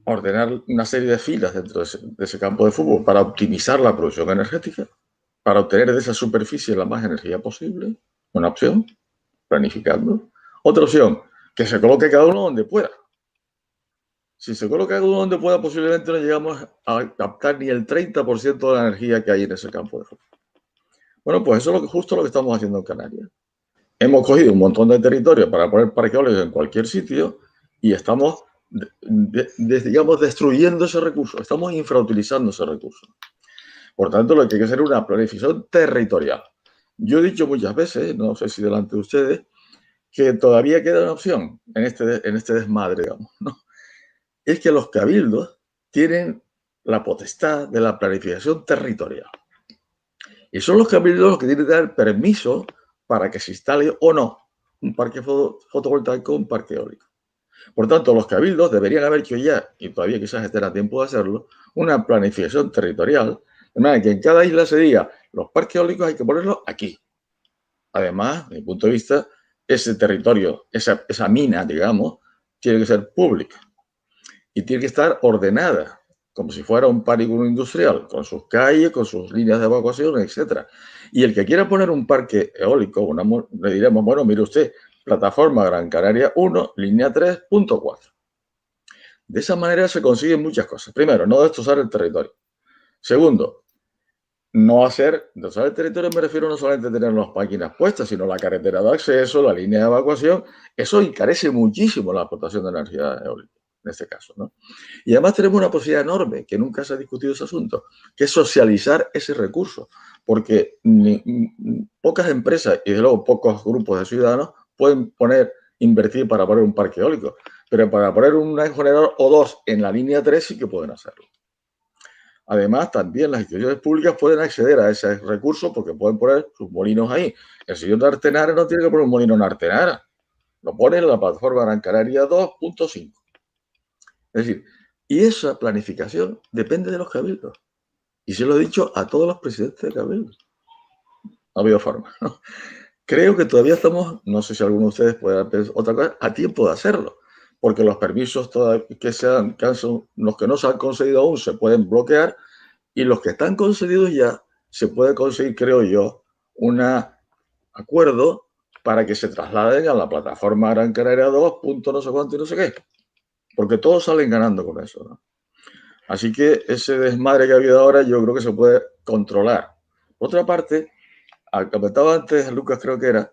Ordenar una serie de filas dentro de ese campo de fútbol para optimizar la producción energética, para obtener de esa superficie la más energía posible. Una opción, planificando. Otra opción, que se coloque cada uno donde pueda. Si se coloca cada uno donde pueda, posiblemente no llegamos a captar ni el 30% de la energía que hay en ese campo de fútbol. Bueno, pues eso es justo lo que estamos haciendo en Canarias. Hemos cogido un montón de territorio para poner parques eólicos en cualquier sitio y estamos, digamos, destruyendo ese recurso. Estamos infrautilizando ese recurso. Por tanto, lo que hay que hacer es una planificación territorial. Yo he dicho muchas veces, no sé si delante de ustedes, que todavía queda una opción en este desmadre, digamos, ¿no? Es que los cabildos tienen la potestad de la planificación territorial. Y son los cabildos los que tienen que dar permiso para que se instale o no un parque fotovoltaico o un parque eólico. Por tanto, los cabildos deberían haber hecho ya, y todavía quizás estén a tiempo de hacerlo, una planificación territorial, de manera que en cada isla se diga, los parques eólicos hay que ponerlos aquí. Además, desde mi punto de vista, ese territorio, esa mina, digamos, tiene que ser pública y tiene que estar ordenada, como si fuera un polígono industrial, con sus calles, con sus líneas de evacuación, etc. Y el que quiera poner un parque eólico, le diremos, bueno, mire usted, plataforma Gran Canaria 1, línea 3.4. De esa manera se consiguen muchas cosas. Primero, no destrozar el territorio. Segundo, destrozar el territorio me refiero no solamente a tener las máquinas puestas, sino la carretera de acceso, la línea de evacuación. Eso encarece muchísimo la aportación de energía eólica, en este caso, ¿no? Y además tenemos una posibilidad enorme, que nunca se ha discutido ese asunto, que es socializar ese recurso, porque pocas empresas y, desde luego, pocos grupos de ciudadanos pueden invertir para poner un parque eólico, pero para poner un generador o dos en la línea 3 sí que pueden hacerlo. Además, también las instituciones públicas pueden acceder a ese recurso porque pueden poner sus molinos ahí. El señor de Artenara no tiene que poner un molino en Artenara, lo pone en la plataforma Gran Canaria 2.5. Es decir, y esa planificación depende de los cabildos. Y se lo he dicho a todos los presidentes de cabildos. No ha habido forma, ¿no? Creo que todavía estamos, no sé si alguno de ustedes puede pensar otra cosa, a tiempo de hacerlo. Porque los permisos los que no se han concedido aún se pueden bloquear y los que están concedidos ya se puede conseguir, creo yo, un acuerdo para que se trasladen a la plataforma Gran Canaria 2, no sé cuánto y no sé qué. Porque todos salen ganando con eso, ¿no? Así que ese desmadre que ha habido ahora yo creo que se puede controlar. Por otra parte, comentaba antes, Lucas creo que era,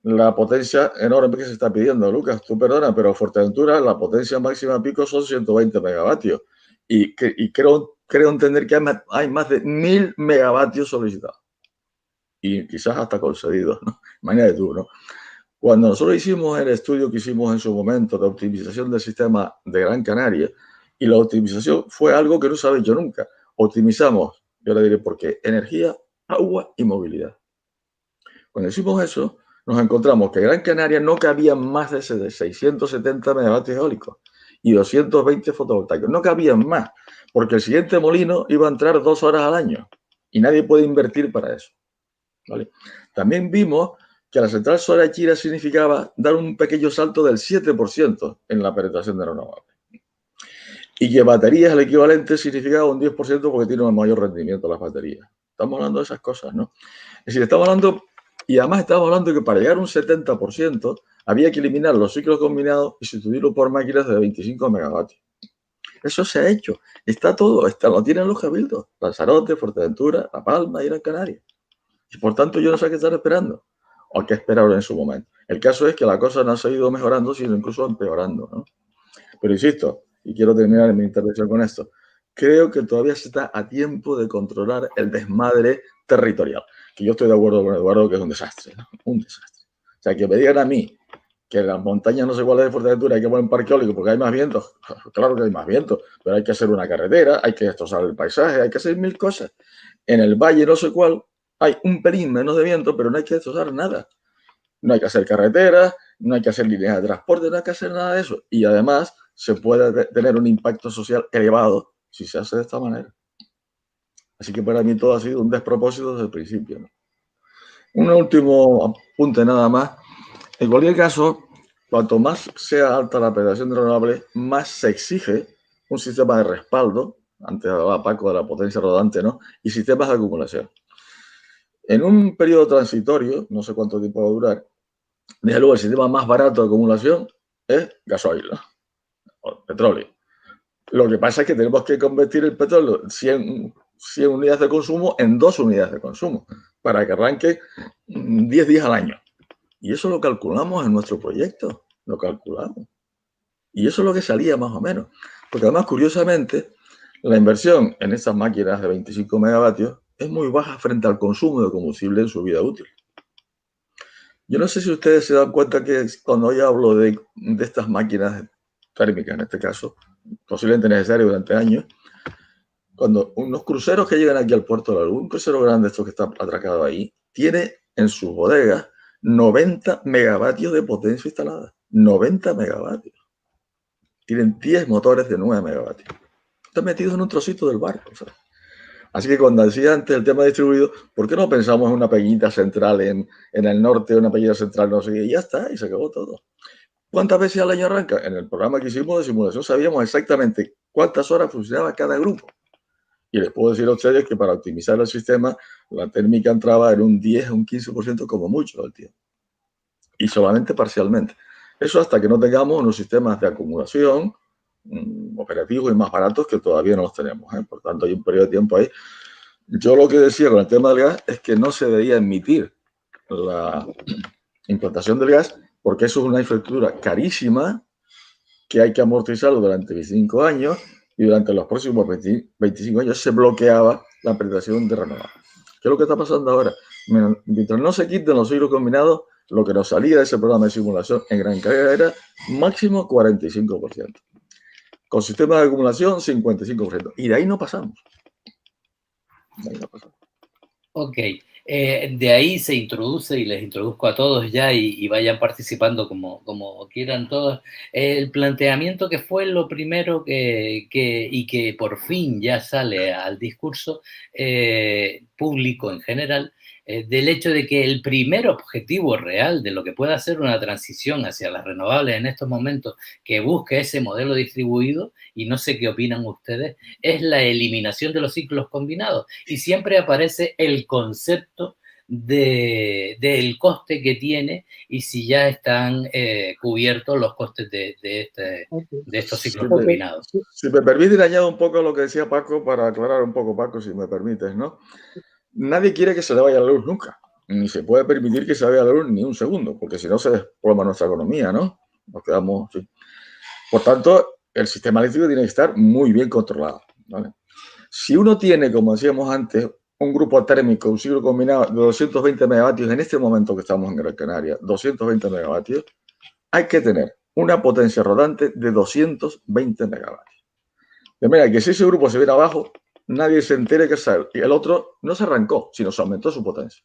la potencia enorme que se está pidiendo. Lucas, tú perdona, pero Fuerteventura, la potencia máxima pico son 120 megavatios. Y creo entender que hay más de 1000 megavatios solicitados. Y quizás hasta concedidos, ¿no? Imagínate tú, ¿no? Cuando nosotros hicimos el estudio que hicimos en su momento de optimización del sistema de Gran Canaria, y la optimización fue algo que no se ha hecho nunca. Optimizamos, yo le diré por qué, energía, agua y movilidad. Cuando hicimos eso, nos encontramos que en Gran Canaria no cabían más de 670 megavatios eólicos y 220 fotovoltaicos. No cabían más, porque el siguiente molino iba a entrar 2 horas al año y nadie puede invertir para eso. ¿Vale? También vimos que la central solar de Chira significaba dar un pequeño salto del 7% en la penetración de renovables. Y que baterías, el equivalente, significaba un 10% porque tiene un mayor rendimiento las baterías. Estamos hablando de esas cosas, ¿no? Es decir, estamos hablando, y además estamos hablando de que para llegar a un 70% había que eliminar los ciclos combinados y sustituirlo por máquinas de 25 megavatios. Eso se ha hecho. Está todo, lo tienen los cabildos. Lanzarote, Fuerteventura, La Palma y Gran Canaria. Y por tanto yo no sé qué estar esperando. O qué esperar en su momento. El caso es que la cosa no ha seguido mejorando, sino incluso empeorando, ¿no? Pero insisto, y quiero terminar mi intervención con esto, creo que todavía se está a tiempo de controlar el desmadre territorial. Que yo estoy de acuerdo con Eduardo que es un desastre, ¿no? Un desastre. O sea, que me digan a mí que en las montañas no sé cuál es de Fuerteventura hay que poner un parque eólico porque hay más viento. Claro que hay más viento, pero hay que hacer una carretera, hay que destrozar el paisaje, hay que hacer 1000 cosas. En el valle no sé cuál hay un pelín menos de viento, pero no hay que destrozar nada. No hay que hacer carreteras, no hay que hacer líneas de transporte, no hay que hacer nada de eso. Y además se puede tener un impacto social elevado si se hace de esta manera. Así que para mí todo ha sido un despropósito desde el principio, ¿no? Un último apunte nada más. En cualquier caso, cuanto más sea alta la penetración de renovables, más se exige un sistema de respaldo, antes hablaba Paco de la potencia rodante, ¿no? Y sistemas de acumulación. En un periodo transitorio, no sé cuánto tiempo va a durar, desde luego el sistema más barato de acumulación es gasoil, ¿no? O petróleo. Lo que pasa es que tenemos que convertir el petróleo 100 unidades de consumo en 2 unidades de consumo para que arranque 10 días al año. Y eso lo calculamos en nuestro proyecto, lo calculamos. Y eso es lo que salía más o menos. Porque además, curiosamente, la inversión en estas máquinas de 25 megavatios es muy baja frente al consumo de combustible en su vida útil. Yo no sé si ustedes se dan cuenta que cuando yo hablo de estas máquinas térmicas, en este caso, posiblemente necesario durante años, cuando unos cruceros que llegan aquí al puerto de la Luz, un crucero grande, esto que está atracado ahí, tiene en sus bodegas 90 megavatios de potencia instalada. 90 megavatios. Tienen 10 motores de 9 megavatios. Están metidos en un trocito del barco, ¿sabes? Así que cuando decía antes el tema distribuido, ¿por qué no pensamos en una peñita central en el norte, una peñita central no sé qué? Y ya está, y se acabó todo. ¿Cuántas veces al año arranca? En el programa que hicimos de simulación sabíamos exactamente cuántas horas funcionaba cada grupo. Y les puedo decir a ustedes que para optimizar el sistema, la térmica entraba en un 10 o un 15% como mucho al tiempo. Y solamente parcialmente. Eso hasta que no tengamos unos sistemas de acumulación operativos y más baratos que todavía no los tenemos, ¿eh? Por tanto, hay un periodo de tiempo ahí. Yo lo que decía con el tema del gas es que no se debería emitir la implantación del gas porque eso es una infraestructura carísima que hay que amortizar durante 25 años y durante los próximos 25 años se bloqueaba la penetración de renovables. ¿Qué es lo que está pasando ahora? Mientras no se quiten los ciclos combinados, lo que nos salía de ese programa de simulación en Gran Canaria era máximo 45%. Con sistemas de acumulación, 55%. Y de ahí no pasamos. De ahí no pasamos. Ok. De ahí se introduce, y les introduzco a todos ya y vayan participando como quieran todos, el planteamiento que fue lo primero y que por fin ya sale al discurso público en general, del hecho de que el primer objetivo real de lo que pueda ser una transición hacia las renovables en estos momentos, que busque ese modelo distribuido, y no sé qué opinan ustedes, es la eliminación de los ciclos combinados. Y siempre aparece el concepto del coste que tiene y si ya están cubiertos los costes de estos ciclos combinados. Si me permiten, añado un poco a lo que decía Paco para aclarar un poco, Paco, si me permites, ¿no? Nadie quiere que se le vaya la luz nunca, ni se puede permitir que se vaya la luz ni un segundo, porque si no se desploma nuestra economía, ¿no? Nos quedamos... Sí. Por tanto, el sistema eléctrico tiene que estar muy bien controlado, ¿vale? Si uno tiene, como decíamos antes, un grupo térmico, un ciclo combinado de 220 megavatios, en este momento que estamos en Gran Canaria, 220 megavatios, hay que tener una potencia rodante de 220 megavatios. De manera que si ese grupo se viene abajo, nadie se entere que sale. Y el otro no se arrancó, sino se aumentó su potencia,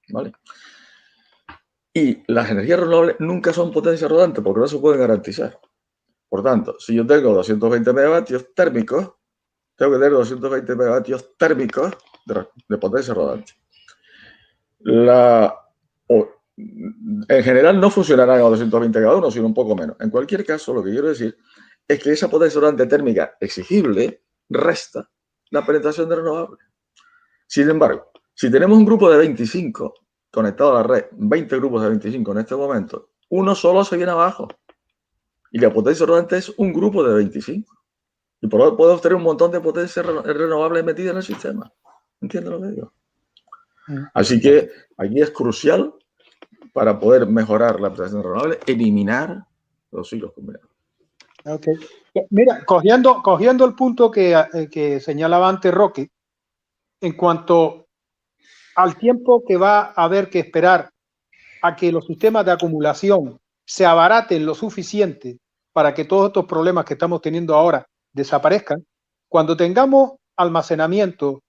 ¿vale? Y las energías renovables nunca son potencia rodante porque no se pueden garantizar. Por tanto, si yo tengo 220 megavatios térmicos, tengo que tener 220 megavatios térmicos de potencia rodante. En general no funcionará a 220 cada uno, sino un poco menos. En cualquier caso, lo que quiero decir es que esa potencia rodante térmica exigible resta la penetración de renovables. Sin embargo, si tenemos un grupo de 25 conectado a la red, 20 grupos de 25 en este momento, uno solo se viene abajo. Y la potencia rodante es un grupo de 25. Y por lo tanto podemos tener un montón de potencia renovable metida en el sistema. ¿Entiendes lo que digo? Así que aquí es crucial, para poder mejorar la penetración renovable, eliminar los ciclos combinados. Okay. Mira, cogiendo el punto que señalaba antes Roque, en cuanto al tiempo que va a haber que esperar a que los sistemas de acumulación se abaraten lo suficiente para que todos estos problemas que estamos teniendo ahora desaparezcan, cuando tengamos almacenamiento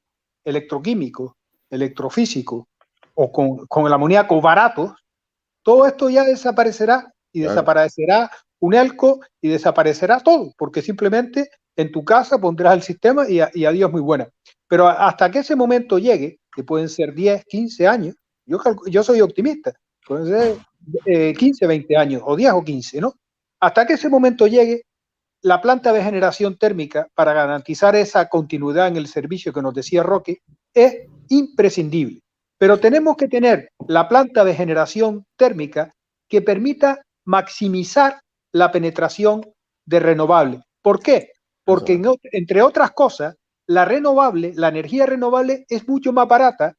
electroquímico, electrofísico o con el amoníaco barato, todo esto ya desaparecerá y desaparecerá UNELCO y desaparecerá todo, porque simplemente en tu casa pondrás el sistema y adiós, muy buena. Pero hasta que ese momento llegue, que pueden ser 10, 15 años, yo soy optimista, pueden ser 15, 20 años, o 10 o 15, ¿no? Hasta que ese momento llegue, la planta de generación térmica, para garantizar esa continuidad en el servicio que nos decía Roque, es imprescindible. Pero tenemos que tener la planta de generación térmica que permita maximizar la penetración de renovable. ¿Por qué? Porque, entre otras cosas, la energía renovable es mucho más barata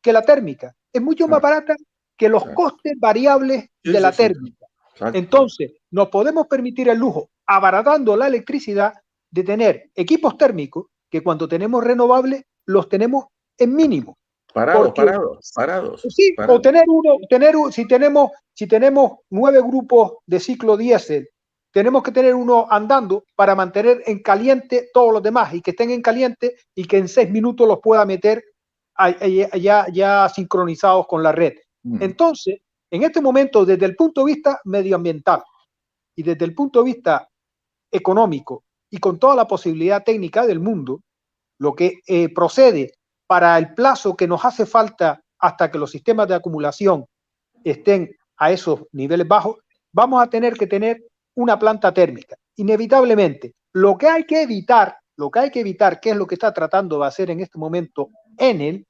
que la térmica. Es mucho más barata que los costes variables de la térmica. Entonces, nos podemos permitir el lujo, abaratando la electricidad, de tener equipos térmicos que cuando tenemos renovables los tenemos en mínimo. Parados. Sí, o si tenemos 9 grupos de ciclo diésel, tenemos que tener uno andando para mantener en caliente todos los demás y que estén en caliente y que en 6 minutos los pueda meter ya sincronizados con la red. Entonces, en este momento, desde el punto de vista medioambiental y desde el punto de vista económico y con toda la posibilidad técnica del mundo, lo que procede para el plazo que nos hace falta hasta que los sistemas de acumulación estén a esos niveles bajos, vamos a tener que tener una planta térmica. Inevitablemente, lo que hay que evitar, que es lo que está tratando de hacer en este momento Enel,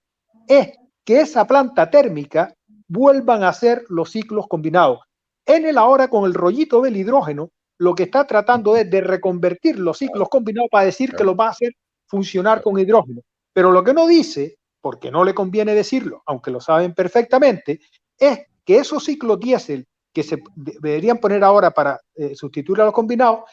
es que esa planta térmica vuelvan a ser los ciclos combinados. Enel ahora, con el rollito del hidrógeno, lo que está tratando es de reconvertir los ciclos combinados para decir que los va a hacer funcionar con hidrógeno. Pero lo que no dice, porque no le conviene decirlo, aunque lo saben perfectamente, es que esos ciclos diésel que se deberían poner ahora para sustituir a los combinados,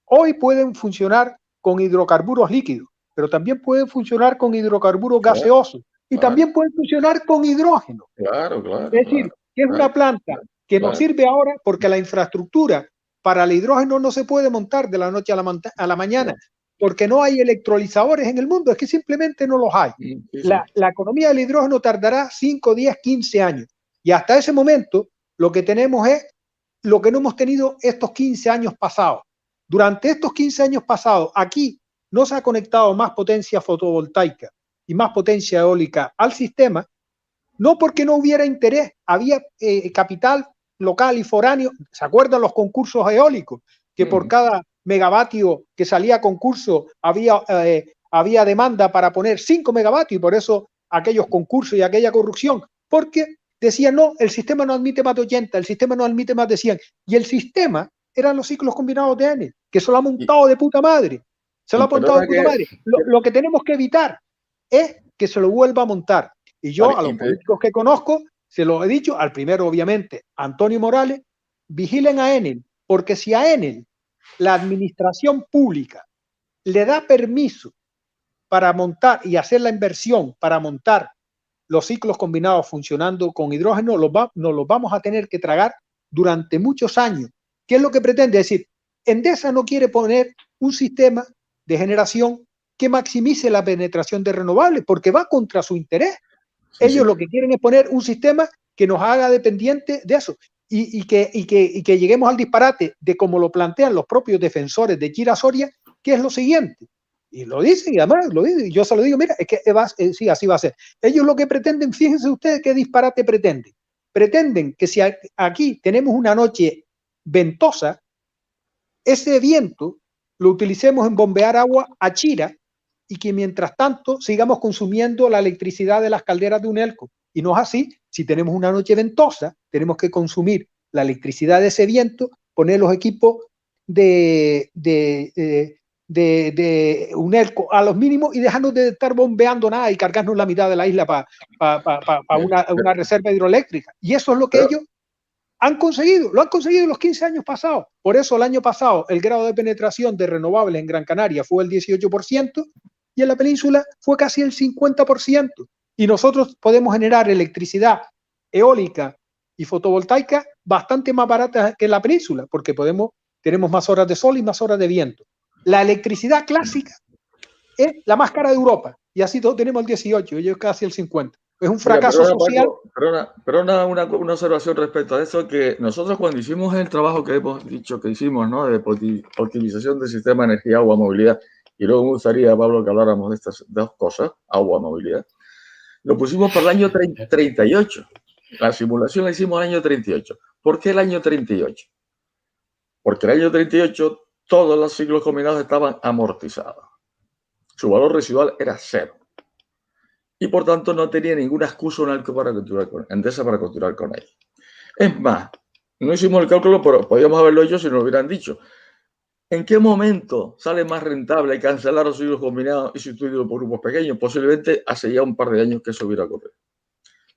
hoy pueden funcionar con hidrocarburos líquidos, pero también pueden funcionar con hidrocarburos gaseosos y también pueden funcionar con hidrógeno. Es decir, que es una planta que nos sirve ahora porque la infraestructura para el hidrógeno no se puede montar de la noche a la mañana. Porque no hay electrolizadores en el mundo, es que simplemente no los hay. La economía del hidrógeno tardará 5, 10, 15 años. Y hasta ese momento lo que tenemos es lo que no hemos tenido estos 15 años pasados. Durante estos 15 años pasados, aquí no se ha conectado más potencia fotovoltaica y más potencia eólica al sistema, no porque no hubiera interés, había capital local y foráneo. ¿Se acuerdan los concursos eólicos? Que por cada megavatio que salía a concurso había demanda para poner 5 megavatios, y por eso aquellos concursos y aquella corrupción, porque decían, no, el sistema no admite más de 80, el sistema no admite más de 100, y el sistema eran los ciclos combinados de Enel, que se lo ha montado de puta madre, Lo que tenemos que evitar es que se lo vuelva a montar, y yo a los políticos que conozco se lo he dicho, al primero obviamente Antonio Morales, vigilen a Enel, porque si a Enel la administración pública le da permiso para montar y hacer la inversión para montar los ciclos combinados funcionando con hidrógeno, nos los vamos a tener que tragar durante muchos años. ¿Qué es lo que pretende? Es decir, Endesa no quiere poner un sistema de generación que maximice la penetración de renovables porque va contra su interés. Ellos lo que quieren es poner un sistema que nos haga dependientes de eso. y que lleguemos al disparate de como lo plantean los propios defensores de Chira Soria, que es lo siguiente. Y lo dicen, y además lo dicen, y yo se lo digo, mira, es que sí, así va a ser. Ellos lo que pretenden, fíjense ustedes qué disparate pretenden. Pretenden que si aquí tenemos una noche ventosa, ese viento lo utilicemos en bombear agua a Chira y que mientras tanto sigamos consumiendo la electricidad de las calderas de Unelco. Y no es así. Si tenemos una noche ventosa, tenemos que consumir la electricidad de ese viento, poner los equipos de Unelco a los mínimos y dejarnos de estar bombeando nada y cargarnos la mitad de la isla para una reserva hidroeléctrica. Y eso es lo que ellos han conseguido, lo han conseguido en los 15 años pasados. Por eso el año pasado el grado de penetración de renovables en Gran Canaria fue el 18% y en la península fue casi el 50%. Y nosotros podemos generar electricidad eólica y fotovoltaica bastante más barata que en la península, porque tenemos más horas de sol y más horas de viento. La electricidad clásica es la más cara de Europa y así todos tenemos el 18, ellos casi el 50. Es un fracaso social. Pero una observación respecto a eso, que nosotros cuando hicimos el trabajo que hemos dicho que hicimos, ¿no?, de optimización del sistema de energía, agua, movilidad, y luego me gustaría, Pablo, que habláramos de estas dos cosas, agua, movilidad, lo pusimos para el año 38. La simulación la hicimos el año 38. ¿Por qué el año 38? Porque el año 38 todos los ciclos combinados estaban amortizados. Su valor residual era 0. Y por tanto no tenía ninguna excusa Endesa para continuar con ella. Es más, no hicimos el cálculo, pero podíamos haberlo hecho si nos lo hubieran dicho. ¿En qué momento sale más rentable cancelar los ciclos combinados y sustituirlo por grupos pequeños? Posiblemente hace ya un par de años que eso hubiera ocurrido.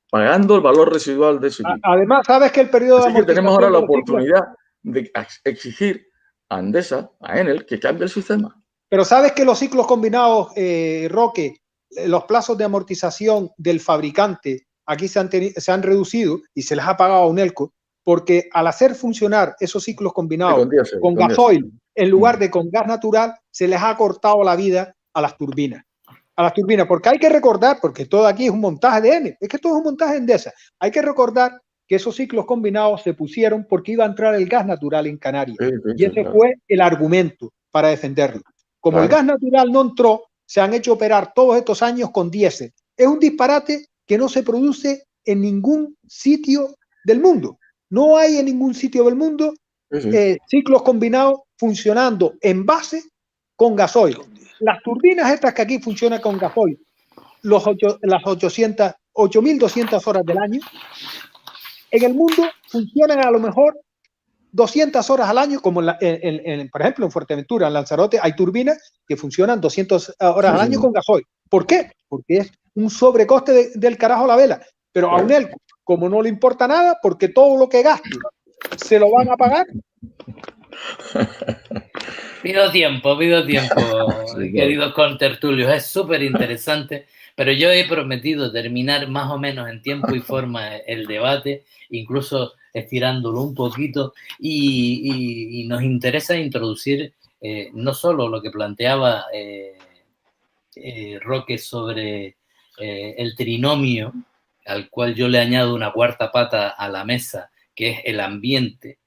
Pagando el valor residual de ese equipo. Además, sabes que el periodo de amortización. Así que tenemos ahora la oportunidad de exigir a Endesa, a Enel, que cambie el sistema. Pero sabes que los ciclos combinados, Roque, los plazos de amortización del fabricante aquí se han reducido y se les ha pagado a Unelco, porque al hacer funcionar esos ciclos combinados con gasoil en lugar de con gas natural, se les ha cortado la vida a las turbinas. Porque hay que recordar, porque todo aquí es un montaje de Enel, es que todo es un montaje de Endesa. Hay que recordar que esos ciclos combinados se pusieron porque iba a entrar el gas natural en Canarias. Y ese fue el argumento para defenderlo. Como el gas natural no entró, se han hecho operar todos estos años con diésel. Es un disparate que no se produce en ningún sitio del mundo. No hay en ningún sitio del mundo ciclos combinados funcionando en base con gasoil. Las turbinas estas que aquí funcionan con gasoil, las 8.200 horas del año, en el mundo funcionan a lo mejor 200 horas al año, como por ejemplo en Fuerteventura, en Lanzarote, hay turbinas que funcionan 200 horas al año con gasoil. ¿Por qué? Porque es un sobrecoste del carajo la vela. Pero a Unelco, como no le importa nada, porque todo lo que gaste se lo van a pagar. Pido tiempo, queridos contertulios. Es súper interesante, pero yo he prometido terminar más o menos en tiempo y forma el debate, incluso estirándolo un poquito, y nos interesa introducir no solo lo que planteaba Roque sobre el trinomio, al cual yo le añado una cuarta pata a la mesa, que es el ambiente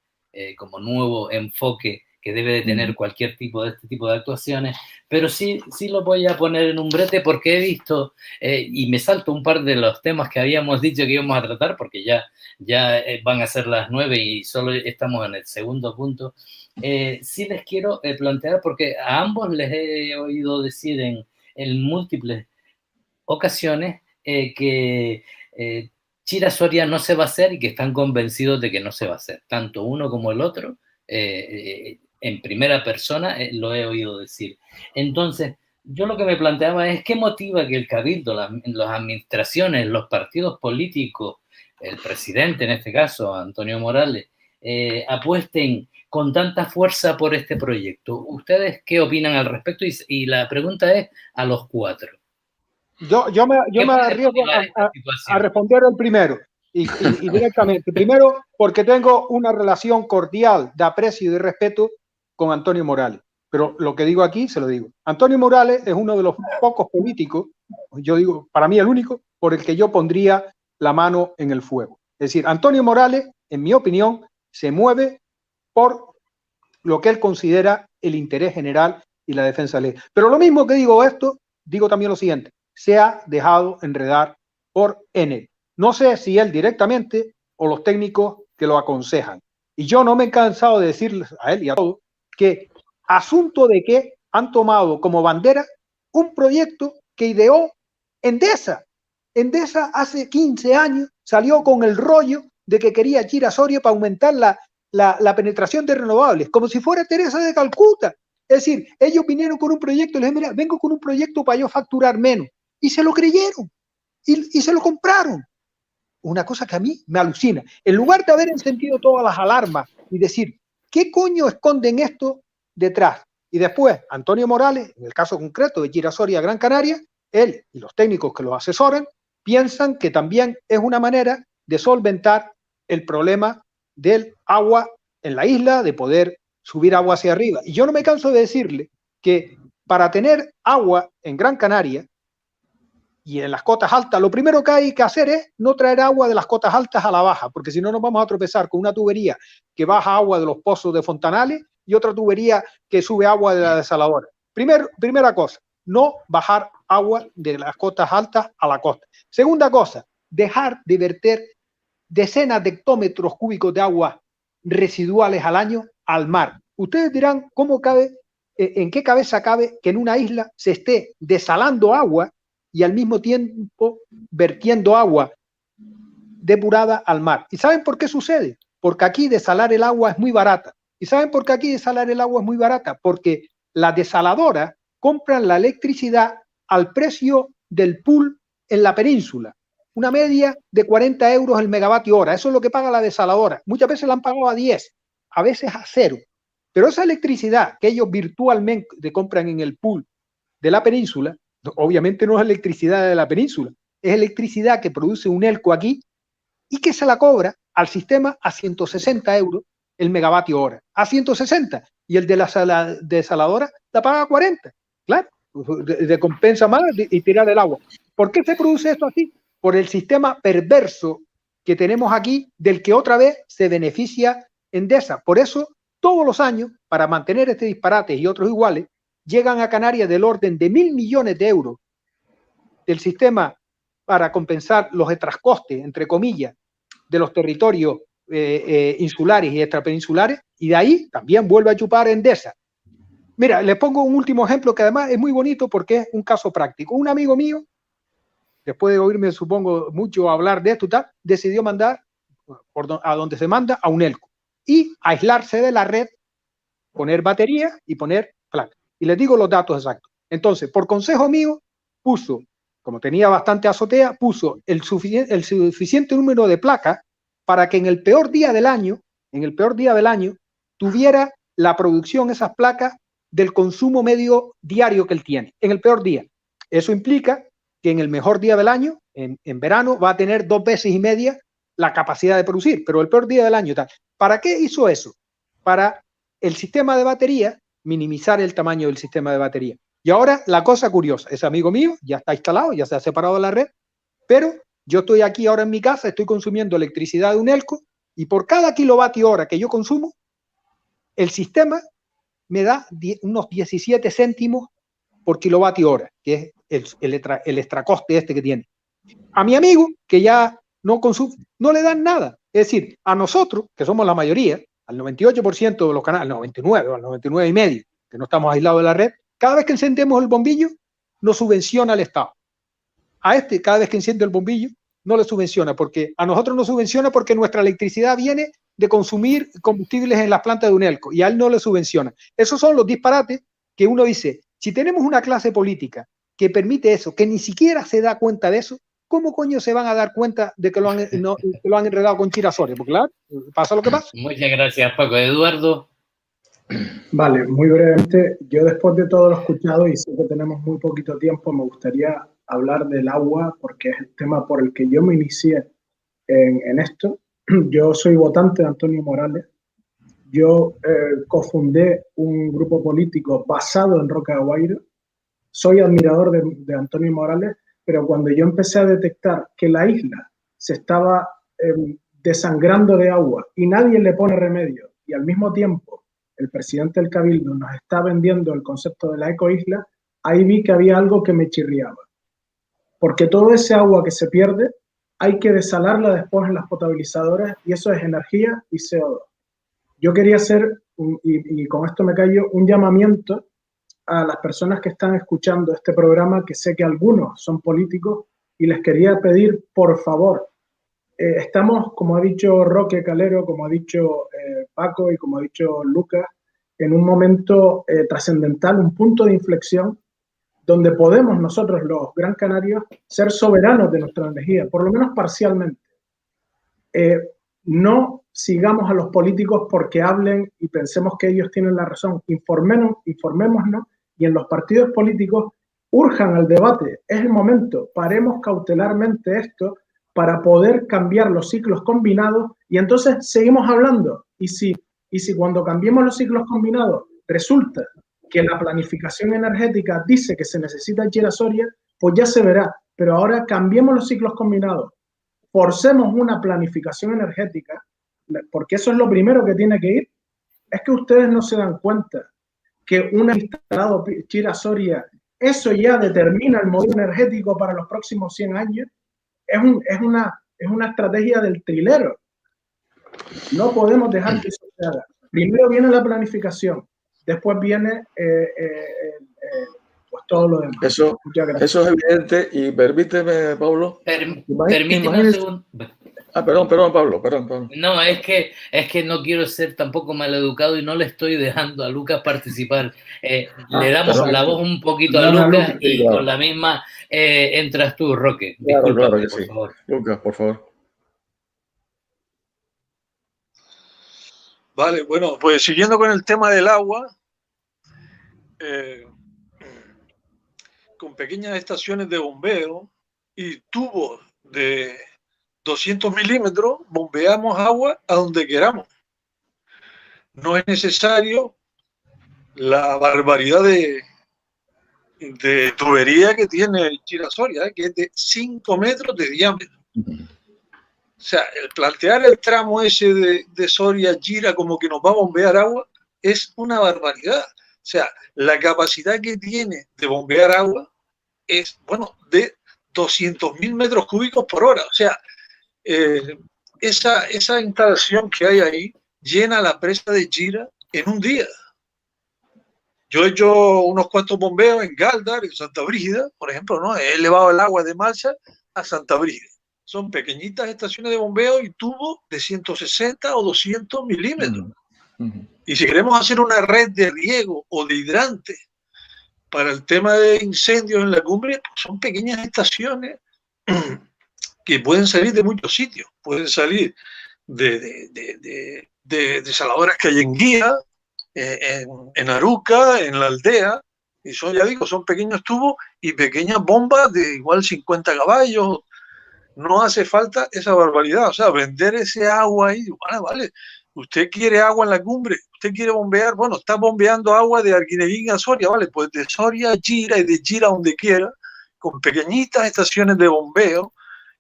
como nuevo enfoque que debe de tener cualquier tipo de este tipo de actuaciones, pero sí lo voy a poner en un brete porque he visto, y me salto un par de los temas que habíamos dicho que íbamos a tratar, porque ya van a ser las 9 y solo estamos en el segundo punto. Sí les quiero plantear, porque a ambos les he oído decir en múltiples ocasiones que Chira Soria no se va a hacer y que están convencidos de que no se va a hacer, tanto uno como el otro. En primera persona lo he oído decir. Entonces, yo lo que me planteaba es qué motiva que el Cabildo, las administraciones, los partidos políticos, el presidente en este caso, Antonio Morales, apuesten con tanta fuerza por este proyecto. ¿Ustedes qué opinan al respecto? Y la pregunta es a los cuatro. Yo me arriesgo a responder el primero y directamente. Primero, porque tengo una relación cordial de aprecio y de respeto con Antonio Morales. Pero lo que digo aquí, se lo digo. Antonio Morales es uno de los pocos políticos, yo digo, para mí el único, por el que yo pondría la mano en el fuego. Es decir, Antonio Morales en mi opinión, se mueve por lo que él considera el interés general y la defensa de la ley. Pero lo mismo que digo esto, digo también lo siguiente: se ha dejado enredar por Enel. No sé si él directamente o los técnicos que lo aconsejan. Y yo no me he cansado de decirles a él y a todos que asunto de que han tomado como bandera un proyecto que ideó Endesa. Endesa hace 15 años salió con el rollo de que quería Chira-Soria para aumentar la penetración de renovables, como si fuera Teresa de Calcuta. Es decir, ellos vinieron con un proyecto y les dijeron: mira, vengo con un proyecto para yo facturar menos. Y se lo creyeron y se lo compraron. Una cosa que a mí me alucina. En lugar de haber encendido todas las alarmas y decir, ¿qué coño esconden esto detrás? Y después, Antonio Morales, en el caso concreto de Chira-Soria Gran Canaria, él y los técnicos que lo asesoran piensan que también es una manera de solventar el problema del agua en la isla, de poder subir agua hacia arriba. Y yo no me canso de decirle que para tener agua en Gran Canaria y en las cotas altas, lo primero que hay que hacer es no traer agua de las cotas altas a la baja, porque si no nos vamos a tropezar con una tubería que baja agua de los pozos de Fontanales y otra tubería que sube agua de la desaladora. Primera cosa, no bajar agua de las cotas altas a la costa. Segunda cosa, dejar de verter decenas de hectómetros cúbicos de agua residuales al año al mar. Ustedes dirán, ¿cómo cabe, en qué cabeza cabe que en una isla se esté desalando agua y al mismo tiempo vertiendo agua depurada al mar? ¿Y saben por qué sucede? Porque aquí desalar el agua es muy barata. ¿Y saben por qué aquí desalar el agua es muy barata? Porque las desaladoras compran la electricidad al precio del pool en la península. Una media de 40 euros el megavatio hora. Eso es lo que paga la desaladora. Muchas veces la han pagado a 10, a veces a 0. Pero esa electricidad que ellos virtualmente compran en el pool de la península, obviamente no es electricidad de la península, es electricidad que produce Unelco aquí y que se la cobra al sistema a 160 euros el megavatio hora. A 160. Y el de la desaladora la paga a 40. Claro, de compensa más y tirar el agua. ¿Por qué se produce esto así? Por el sistema perverso que tenemos aquí, del que otra vez se beneficia Endesa. Por eso, todos los años, para mantener este disparate y otros iguales, llegan a Canarias del orden de 1.000 millones de euros del sistema para compensar los trascostes, entre comillas, de los territorios insulares y extrapeninsulares, y de ahí también vuelve a chupar Endesa. Mira, les pongo un último ejemplo que además es muy bonito porque es un caso práctico. Un amigo mío, después de oírme, supongo, mucho hablar de esto y tal, decidió mandar a donde se manda a Unelco y aislarse de la red, poner batería y poner placas. Y les digo los datos exactos. Entonces, por consejo mío, puso, como tenía bastante azotea, puso el suficiente número de placas para que en el peor día del año, tuviera la producción, esas placas, del consumo medio diario que él tiene, en el peor día. Eso implica que en el mejor día del año, en verano, va a tener 2 veces y media la capacidad de producir, pero el peor día del año tal. ¿Para qué hizo eso? Para el sistema de batería, minimizar el tamaño del sistema de batería. Y ahora la cosa curiosa, ese amigo mío ya está instalado, ya se ha separado de la red, pero yo estoy aquí ahora en mi casa, estoy consumiendo electricidad de Unelco y por cada kilovatio hora que yo consumo, el sistema me da unos 17 céntimos por kilovatio hora, que es el extracoste este que tiene. A mi amigo, que ya no consume, no le dan nada. Es decir, a nosotros, que somos la mayoría, al 98% de los canales, al 99 o al 99,5%, que no estamos aislados de la red, cada vez que encendemos el bombillo, nos subvenciona el Estado. A este, cada vez que enciende el bombillo, no le subvenciona, porque a nosotros nos subvenciona porque nuestra electricidad viene de consumir combustibles en las plantas de Unelco y a él no le subvenciona. Esos son los disparates que uno dice, si tenemos una clase política que permite eso, que ni siquiera se da cuenta de eso, ¿cómo coño se van a dar cuenta de que lo han enredado con Chira-Soria? Porque claro, pasa lo que pasa. Muchas gracias, Paco. Eduardo. Vale, muy brevemente, yo después de todo lo escuchado y sé que tenemos muy poquito tiempo, me gustaría hablar del agua porque es el tema por el que yo me inicié en esto. Yo soy votante de Antonio Morales. Yo cofundé un grupo político basado en Roca de Guairo. Soy admirador de Antonio Morales, pero cuando yo empecé a detectar que la isla se estaba desangrando de agua y nadie le pone remedio, y al mismo tiempo el presidente del Cabildo nos está vendiendo el concepto de la ecoisla, ahí vi que había algo que me chirriaba. Porque todo ese agua que se pierde hay que desalarla después en las potabilizadoras y eso es energía y CO2. Yo quería hacer, y con esto me callo, un llamamiento a las personas que están escuchando este programa, que sé que algunos son políticos, y les quería pedir, por favor, estamos, como ha dicho Roque Calero, como ha dicho Paco y como ha dicho Lucas, en un momento trascendental, un punto de inflexión, donde podemos nosotros, los Gran Canarios, ser soberanos de nuestra energía, por lo menos parcialmente. No sigamos a los políticos porque hablen y pensemos que ellos tienen la razón. Informémonos y en los partidos políticos urjan al debate. Es el momento, paremos cautelarmente esto para poder cambiar los ciclos combinados y entonces seguimos hablando. Y si cuando cambiemos los ciclos combinados resulta que la planificación energética dice que se necesita Chira-Soria, pues ya se verá. Pero ahora cambiemos los ciclos combinados, forcemos una planificación energética, porque eso es lo primero que tiene que ir. Es que ustedes no se dan cuenta que una instalado Chira-Soria, eso ya determina el modelo energético para los próximos 100 años. Es una estrategia del trilero. No podemos dejar que eso se haga. Primero viene la planificación, después viene pues todo lo demás. Eso es evidente y permíteme, Pablo. Permíteme un segundo. Perdón, Pablo. No, es que no quiero ser tampoco maleducado y no le estoy dejando a Lucas participar. Le damos la voz un poquito a Lucas y con la misma entras tú, Roque. Claro que sí. Favor. Lucas, por favor. Vale, bueno, pues siguiendo con el tema del agua, con pequeñas estaciones de bombeo y tubos de 200 milímetros, bombeamos agua a donde queramos. No es necesario la barbaridad de tubería que tiene Chira-Soria, que es de 5 metros de diámetro. O sea, el plantear el tramo ese de Soria-Chira como que nos va a bombear agua es una barbaridad. O sea, la capacidad que tiene de bombear agua es, bueno, de 200.000 metros cúbicos por hora. O sea, esa instalación que hay ahí llena la presa de Chira en un día. Yo he hecho unos cuantos bombeos en Galdar, en Santa Brígida, por ejemplo, ¿no? He elevado el agua de Malsa a Santa Brígida. Son pequeñitas estaciones de bombeo y tubos de 160 o 200 milímetros. Y si queremos hacer una red de riego o de hidrante para el tema de incendios en la cumbre, pues son pequeñas estaciones que pueden salir de muchos sitios. Pueden salir de desaladoras que hay en Guía, en Aruca, en la aldea, y son, ya digo, son pequeños tubos y pequeñas bombas de igual 50 caballos. No hace falta esa barbaridad, o sea, vender ese agua ahí, vale, usted quiere agua en la cumbre, usted quiere bombear, bueno, está bombeando agua de Arguineguín a Soria, vale, pues de Soria a Chira y de Chira a donde quiera, con pequeñitas estaciones de bombeo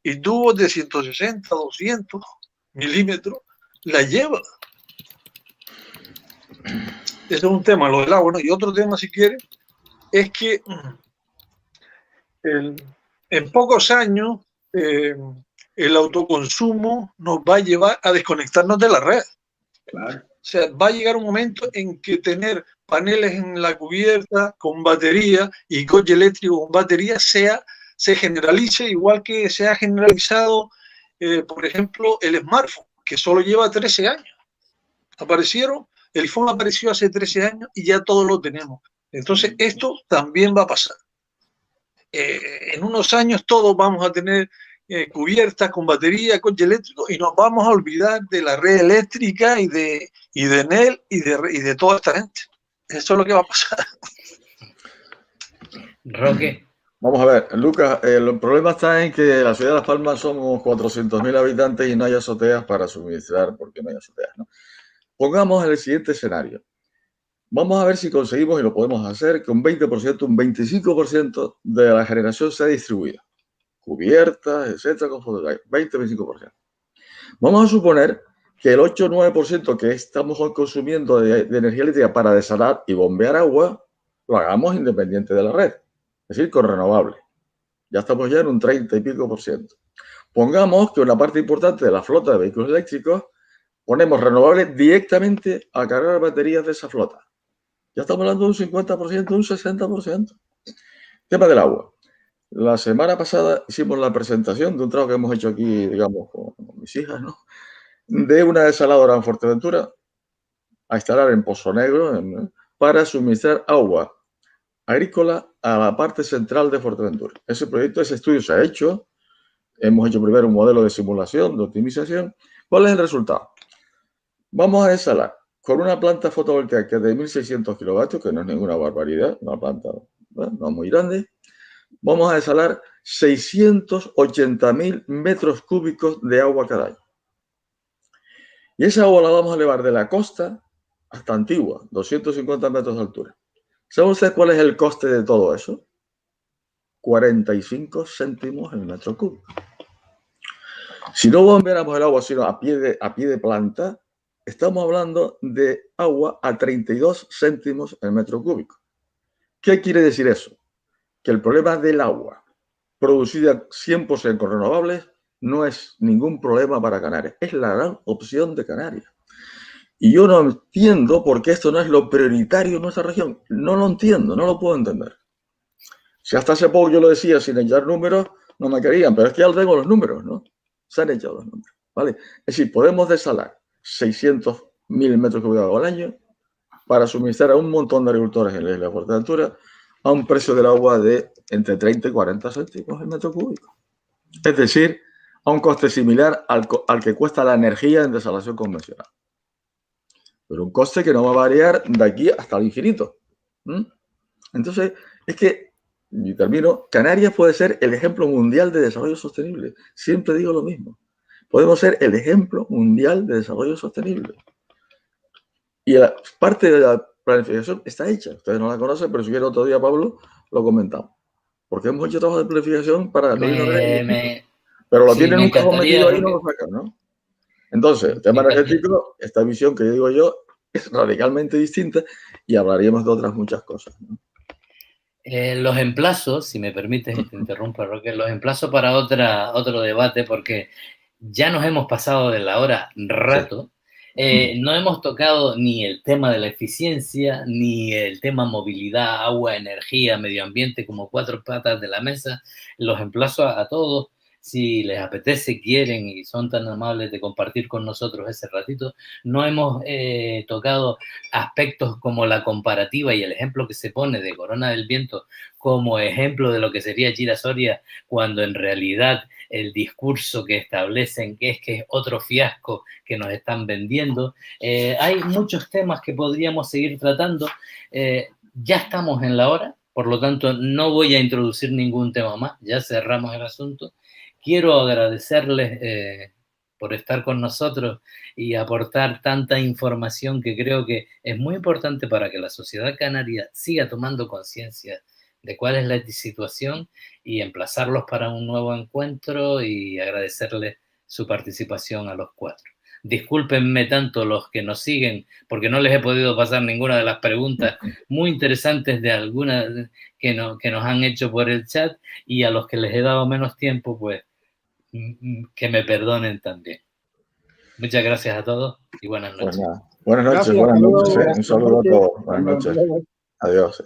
y tubos de 160, 200 milímetros, la lleva. Ese es un tema, lo del agua, ¿no? Y otro tema, si quiere, es que en pocos años el autoconsumo nos va a llevar a desconectarnos de la red. Claro. O sea, va a llegar un momento en que tener paneles en la cubierta con batería y coche eléctrico con batería se generalice, igual que se ha generalizado, por ejemplo, el smartphone, que solo lleva 13 años. El iPhone apareció hace 13 años y ya todos lo tenemos. Entonces, esto también va a pasar. En unos años todos vamos a tener cubiertas con batería, coche eléctrico, y nos vamos a olvidar de la red eléctrica y de Enel y de toda esta gente. Eso es lo que va a pasar. Roque. Vamos a ver, Lucas, el problema está en que la ciudad de Las Palmas somos 400.000 habitantes y no hay azoteas para suministrar, porque no hay azoteas, ¿no? Pongamos el siguiente escenario. Vamos a ver si conseguimos, y lo podemos hacer, que un 20%, un 25% de la generación sea distribuida. Cubiertas, etcétera, con fotovoltaica. 20-25%. Vamos a suponer que el 8 o 9% que estamos hoy consumiendo de energía eléctrica para desalar y bombear agua, lo hagamos independiente de la red, es decir, con renovables. Ya estamos ya en un 30 y pico %. Pongamos que una parte importante de la flota de vehículos eléctricos ponemos renovables directamente a cargar baterías de esa flota. Ya estamos hablando de un 50%, un 60%. Tema del agua. La semana pasada hicimos la presentación de un trabajo que hemos hecho aquí, digamos, con mis hijas, ¿no? De una desaladora en Fuerteventura a instalar en Pozo Negro para suministrar agua agrícola a la parte central de Fuerteventura. Ese proyecto, ese estudio se ha hecho. Hemos hecho primero un modelo de simulación, de optimización. ¿Cuál es el resultado? Vamos a desalar con una planta fotovoltaica de 1.600 kilovatios, que no es ninguna barbaridad, una planta no muy grande. Vamos a desalar 680.000 metros cúbicos de agua cada año. Y esa agua la vamos a elevar de la costa hasta Antigua, 250 metros de altura. ¿Sabe usted cuál es el coste de todo eso? 45 céntimos el metro cúbico. Si no bombeáramos el agua, sino a pie de planta, estamos hablando de agua a 32 céntimos el metro cúbico. ¿Qué quiere decir eso? Que el problema del agua producida 100% con renovables no es ningún problema para Canarias. Es la gran opción de Canarias. Y yo no entiendo por qué esto no es lo prioritario en nuestra región. No lo entiendo, no lo puedo entender. Si hasta hace poco yo lo decía sin echar números, no me querían, pero es que ya tengo los números, ¿no? Se han echado los números, ¿vale? Es decir, podemos desalar 600.000 metros cúbicos al año para suministrar a un montón de agricultores en la isla de Fuerteventura a un precio del agua de entre 30 y 40 céntimos el metro cúbico. Es decir, a un coste similar al que cuesta la energía en desalación convencional. Pero un coste que no va a variar de aquí hasta el infinito. Entonces, es que, y termino, Canarias puede ser el ejemplo mundial de desarrollo sostenible. Siempre digo lo mismo. Podemos ser el ejemplo mundial de desarrollo sostenible. Y la parte de la planificación está hecha. Ustedes no la conocen, pero si quieren otro día, Pablo, lo comentamos. Porque hemos hecho trabajo de planificación para... pero lo tienen un cajón metido ahí y no lo sacan, ¿no? Entonces, el tema energético, esta visión que digo yo, es radicalmente distinta y hablaríamos de otras muchas cosas, ¿no? Los emplazos, si me permites que te interrumpa, Roque, los emplazos para otro debate, porque ya nos hemos pasado de la hora rato. No hemos tocado ni el tema de la eficiencia, ni el tema movilidad, agua, energía, medio ambiente, como 4 patas de la mesa. Los emplazo a todos. Si les apetece, quieren y son tan amables de compartir con nosotros ese ratito. No hemos tocado aspectos como la comparativa y el ejemplo que se pone de Corona del Viento como ejemplo de lo que sería Gira Soria, cuando en realidad el discurso que establecen que es otro fiasco que nos están vendiendo. Hay muchos temas que podríamos seguir tratando. Ya estamos en la hora, por lo tanto no voy a introducir ningún tema más, ya cerramos el asunto. Quiero agradecerles por estar con nosotros y aportar tanta información que creo que es muy importante para que la sociedad canaria siga tomando conciencia de cuál es la situación y emplazarlos para un nuevo encuentro y agradecerles su participación a los 4. Discúlpenme tanto los que nos siguen, porque no les he podido pasar ninguna de las preguntas muy interesantes de algunas que nos han hecho por el chat, y a los que les he dado menos tiempo, pues que me perdonen también. Muchas gracias a todos y buenas noches. Buenas noches, gracias, buenas noches. Un saludo a todos. Buenas noches. Adiós.